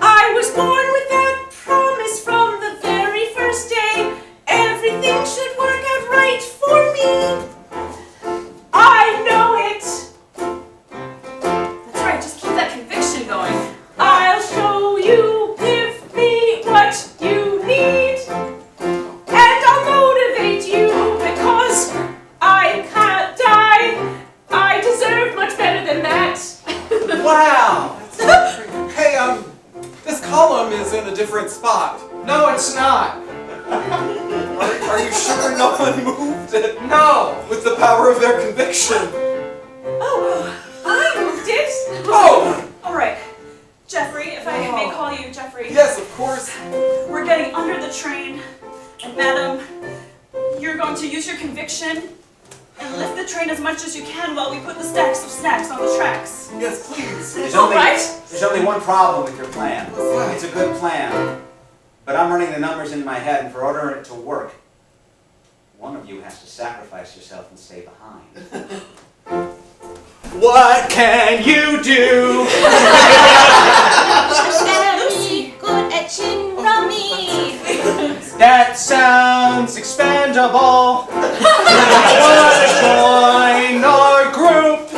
I was born with that promise from the very first day. Everything should work out right for me. I know it. That's right. Just keep that conviction going. I'll show you. Give me what you need. And I'll motivate you because I can't die. I deserve much better than that. Wow. Hey, this column is in a different spot. No, it's not. Are you sure no one moved it? No. With the power of their conviction. Oh, I moved it. Oh, All right. Jeffrey, if I may call you Jeffrey. yes, of course. We're getting under the train. And Madam, you're going to use your conviction and lift the train as much as you can while we put the stacks of snacks on the tracks. Yes, please. There's All only, right. there's only one problem with your plan. It's a good plan, but I'm running the numbers in my head, and for order it to work, one of you has to sacrifice yourself and stay behind. What can you do? Very good at chin rummy. That sounds expendable. Wanna join our group?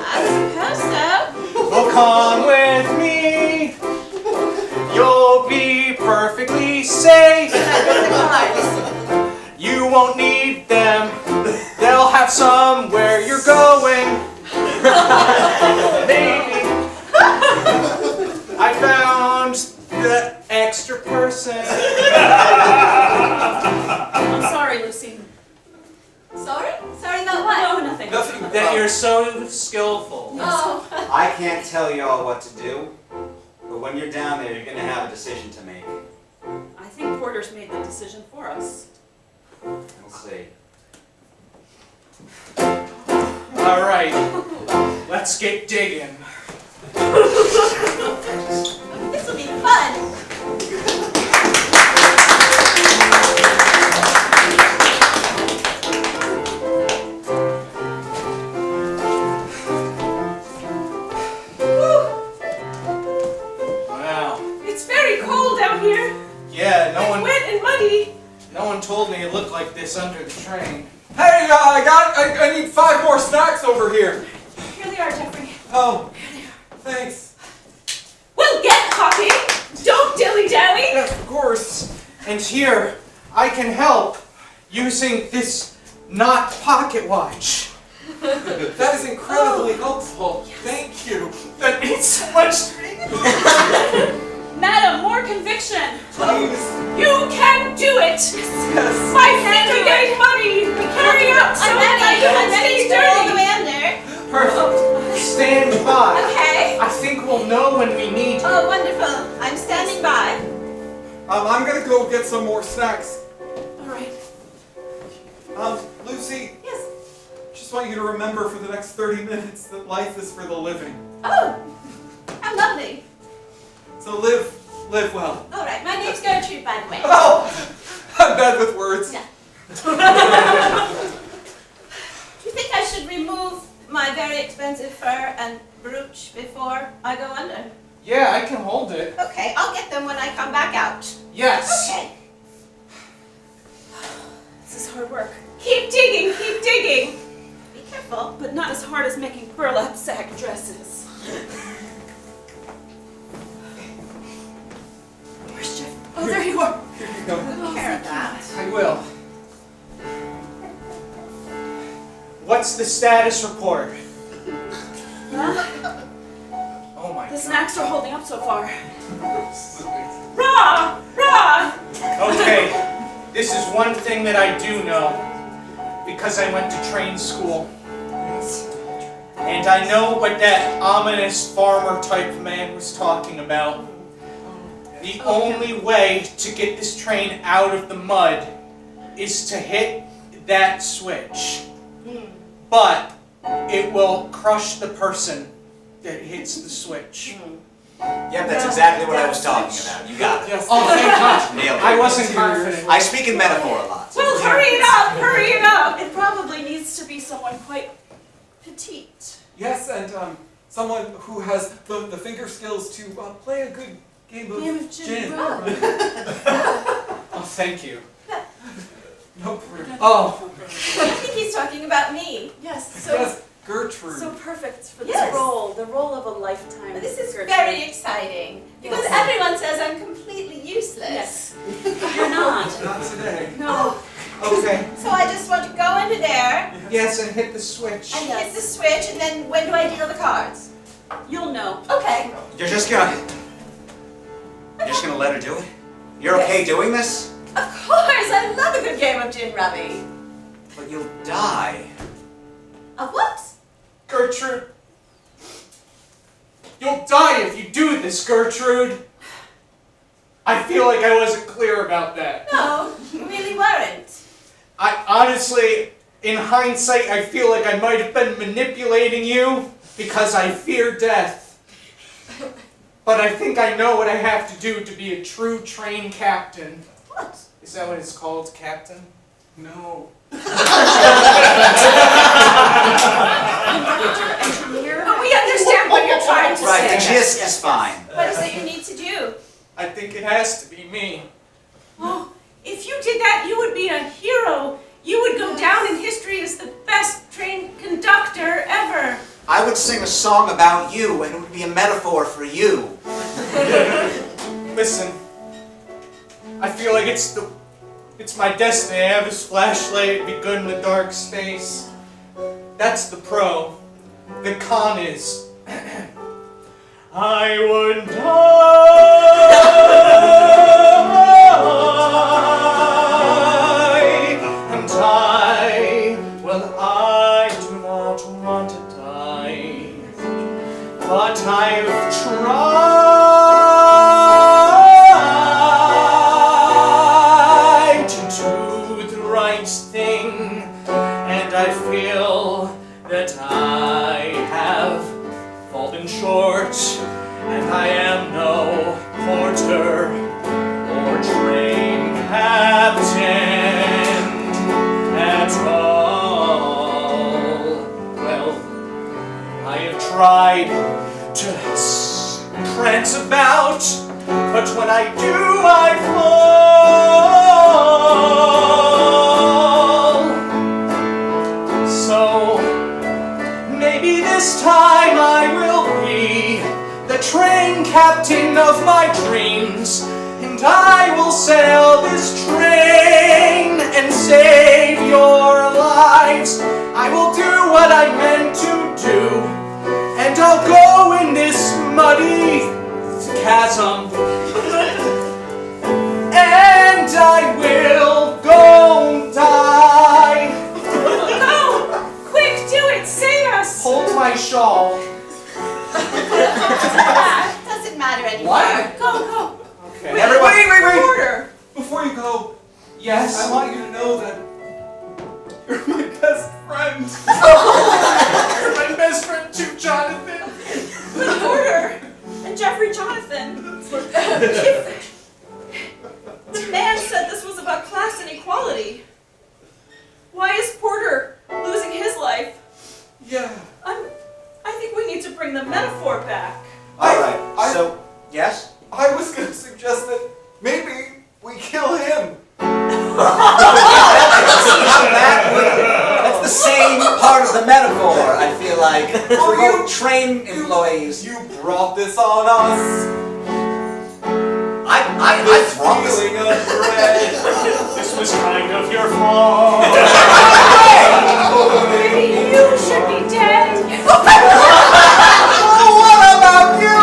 I suppose so. Well, come with me. You'll be perfectly safe. You won't need them. They'll have somewhere you're going. Maybe. I found the extra person. I'm sorry, Lucy. Sorry? Sorry about what? No, nothing. That you're so skillful. Oh. I can't tell you all what to do, but when you're down there, you're going to have a decision to make. I think Porter's made the decision for us. We'll see. All right, let's get digging. This will be fun. Yeah, no one, Wet and muddy. no one told me it looked like this under the train. Hey, I need 5 more snacks over here. Here they are, Jeffrey. Oh, thanks. Well, get coffee. Don't dilly-dally. Yeah, of course. And here, I can help using this not pocket watch. That is incredibly helpful. Thank you. That means so much to me. Madam, more conviction. Please. You can do it. Yes. My feet are getting muddy. Hurry up so I'm that I ready. don't I'm ready stay to go all the dirty. way under. Perfect. Stand by. Okay. I think we'll know when we need you. Oh, wonderful. I'm standing by. I'm gonna go get some more snacks. All right. Lucy, Yes. just want you to remember for the next 30 minutes that life is for the living. Oh, how lovely. So live well. All right. My name's Gertrude, by the way. Oh, I'm bad with words. Yeah. Do you think I should remove my very expensive fur and brooch before I go under? Yeah, I can hold it. Okay, I'll get them when I come back out. Yes. Okay. This is hard work, Keep digging. Keep digging. Be careful. but not as hard as making burlap sack dresses. Where's Jeff? Oh, there you are. Here you go. Good care of that. I will. What's the status report? Oh my The god. snacks are holding up so far. Rah! Rah! Okay, this is one thing that I do know, because I went to train school. And I know what that ominous farmer type man was talking about. The only way to get this train out of the mud is to hit that switch. But it will crush the person that hits the switch. Yep, that's exactly what I was talking about. You got it. Yes. Oh, thank God. Nailed it. I wasn't confident. I speak in metaphor a lot. Well, hurry it up. Hurry it up. It probably needs to be someone quite petite. Yes, and someone who has the finger skills to play a good game of gin. Oh, thank you. No problem. Oh, I think he's talking about me. Yes, so Yes, Gertrude. so perfect for this Yes. role, the role of a lifetime. This is Gertrude. very exciting because Yes. everyone says I'm completely useless. Yes, you're not. Not today. No. okay. So I just want to go under there Yes, and hit the switch. and hit the switch, and then when do I deal the cards? You'll know. Okay. You're just gonna let her do it? You're okay doing this? Of course, I love a good game of gin rummy. But you'll die. A what? Gertrude. You'll die if you do this, Gertrude. I feel like I wasn't clear about that. No, you really weren't. I honestly, in hindsight, I feel like I might have been manipulating you because I fear death. But I think I know what I have to do to be a true train captain. What? Is that what it's called, captain? No. Engineer. But we understand what you're trying to Right, the say. gist is fine. What is it you need to do? I think it has to be me. Oh, if you did that, you would be a hero. You would go down in history as the best train conductor ever. I would sing a song about you, and it would be a metaphor for you. Listen, I feel like it's my destiny. I have this flashlight, be good in the dark space. That's the pro. The con is, I would die, and well, I do not want to die, but I've tried to do the right thing, and I feel that I have fallen short, and I am no porter or train captain at all. Well, I have tried to prance about but when I do, I fall. So maybe this time I will be the train captain of my dreams, and I will sail this train and save your lives. I will do what I meant to do, and I'll go in this muddy chasm, and I will go die. No! Quick, do it! Save us! Hold my shawl. Doesn't matter anymore. What? Go! Okay. Everyone, Wait! Porter! Before you go, Yes. I want you to know that you're my best friend. You're my best friend too, Jonathan. Porter and Jeffrey Jonathan. The man said this was about class inequality. Why is Porter losing his life? Yeah. I think we need to bring the metaphor back. Alright, so, yes? I was going to suggest that maybe we kill him. That's the same part of the metaphor, I feel like. For you train employees. You brought this on us. I This promise. feeling of dread. This was kind of your fault. Maybe you should be dead! What about you?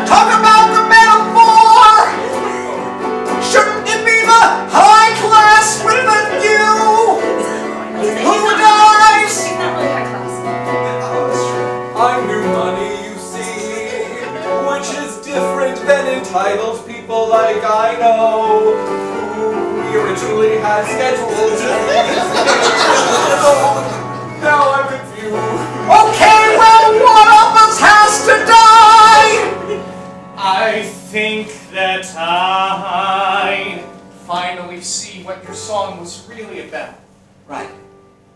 Talk about the metaphor! Shouldn't it be the high class with the you? Who dies? He's not really high class. I'm new money, you see, which is different than entitled people like I know, who we originally had scheduled to be this Now I'm confused. Okay, well, one of us has to die! I think that I finally see what your song was really about. Right.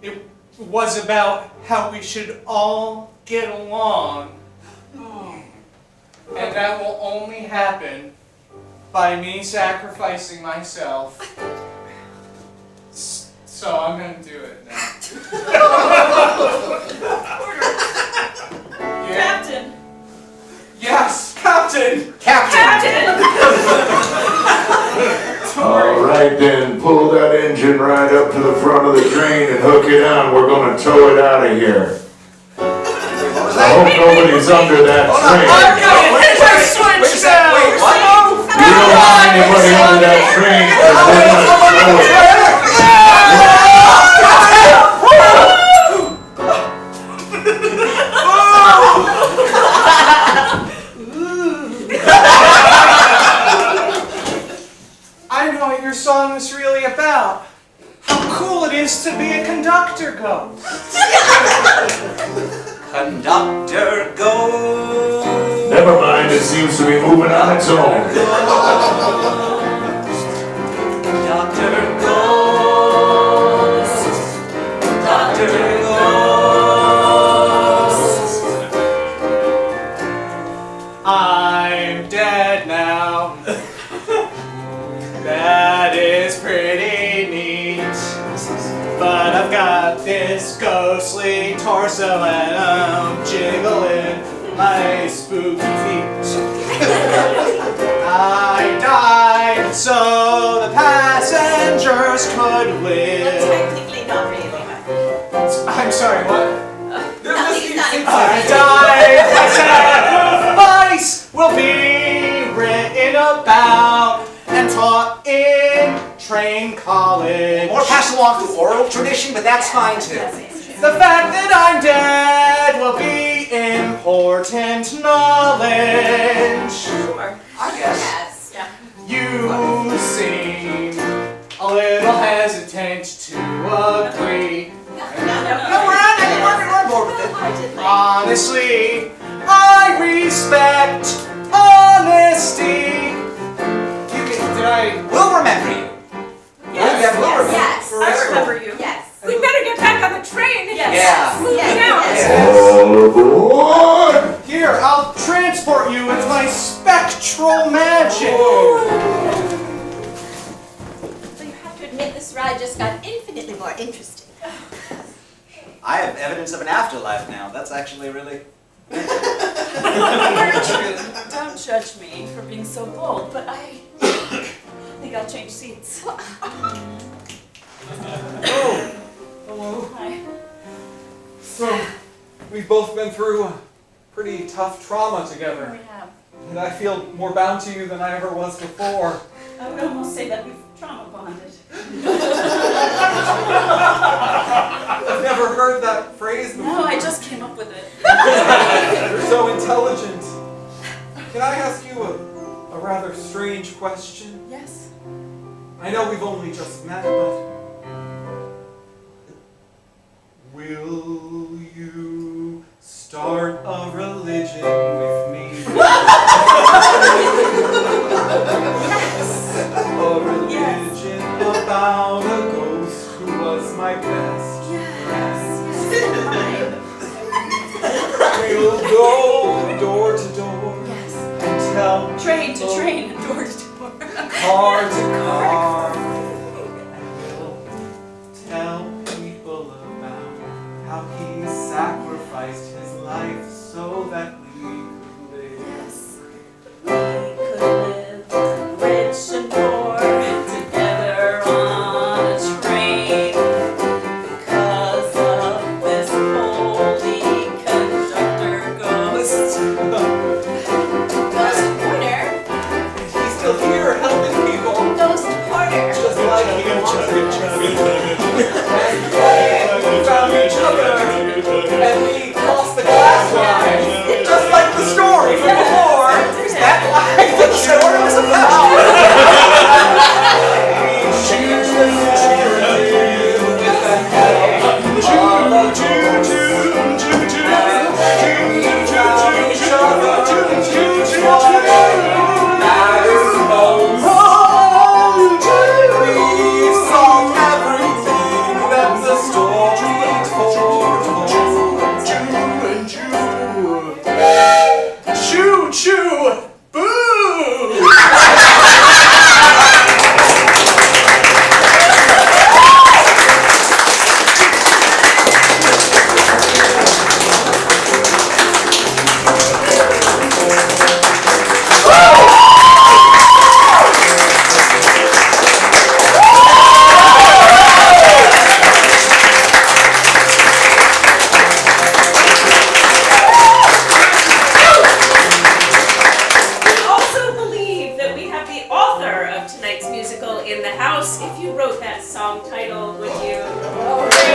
It was about how we should all get along. And that will only happen by me sacrificing myself. So I'm gonna do it now. Yeah. Captain. Yes, Captain! Captain! All right then, pull that engine right up to the front of the train and hook it on. We're gonna tow it out of here. I hope nobody's under that train. Wait a second, wait, what? You don't want anybody under that train, 'cause we're gonna tow it. I know what your song was really about. How cool it is to be a conductor ghost. Conductor, go! Never mind, it seems to be moving on its own. Doctor Ghost. Doctor Ghost. I'm dead now. That is pretty neat. But I've got this ghostly torso and I'm jiggling my spooky feet. I died so the passengers could live. Technically not really, but I'm sorry, what? he's not I died, my sacrifice will be written about and taught in train college. Or pass along through oral tradition, but that's fine too. The fact that I'm dead will be important knowledge. Sure. I guess. Yes. Yeah. You seem a little hesitant to agree. No, we're on board with it. Honestly, I respect honesty. We'll remember you. Yes, we'll remember yes, you. I remember you. yes. We better get back on the train. Yes. Yeah. Moving Yes, out. yes. All aboard! Here, I'll transport you you with my spectral magic. So you have to admit this ride just got infinitely more interesting. I have evidence of an afterlife now. That's actually really... Gertrude, don't judge me for being so bold, but I think I'll change seats. Oh, hello. Hi. So, we've both been through a pretty tough trauma together. We have. And I feel more bound to you than I ever was before. I would almost say that we've trauma bonded. I've never heard that phrase before. No, I just came up with it. You're so intelligent. Can I ask you a rather strange question? Yes. I know we've only just met, but will you start a religion with me? A religion about a ghost who was my best. Yes. We'll go door to door Yes. and tell Train to people, train and door to door. car to car, and we'll tell people about how he sacrificed his life so that we could live. Yes. We could live rich and poor together on a train because of this holy conductor ghost. Ghost Porter. He's still here helping people, Ghost Porter. just like he wanted. And we found each other, and we crossed the glass line, just like the story from before. Is that why the story was about? We choose charity with the help of a ghost. And we found each other to choose what matters most. We've solved everything that the story told. Choo choo! Boo! We also believe that we have the author of tonight's musical in the house. If you wrote that song title, would you?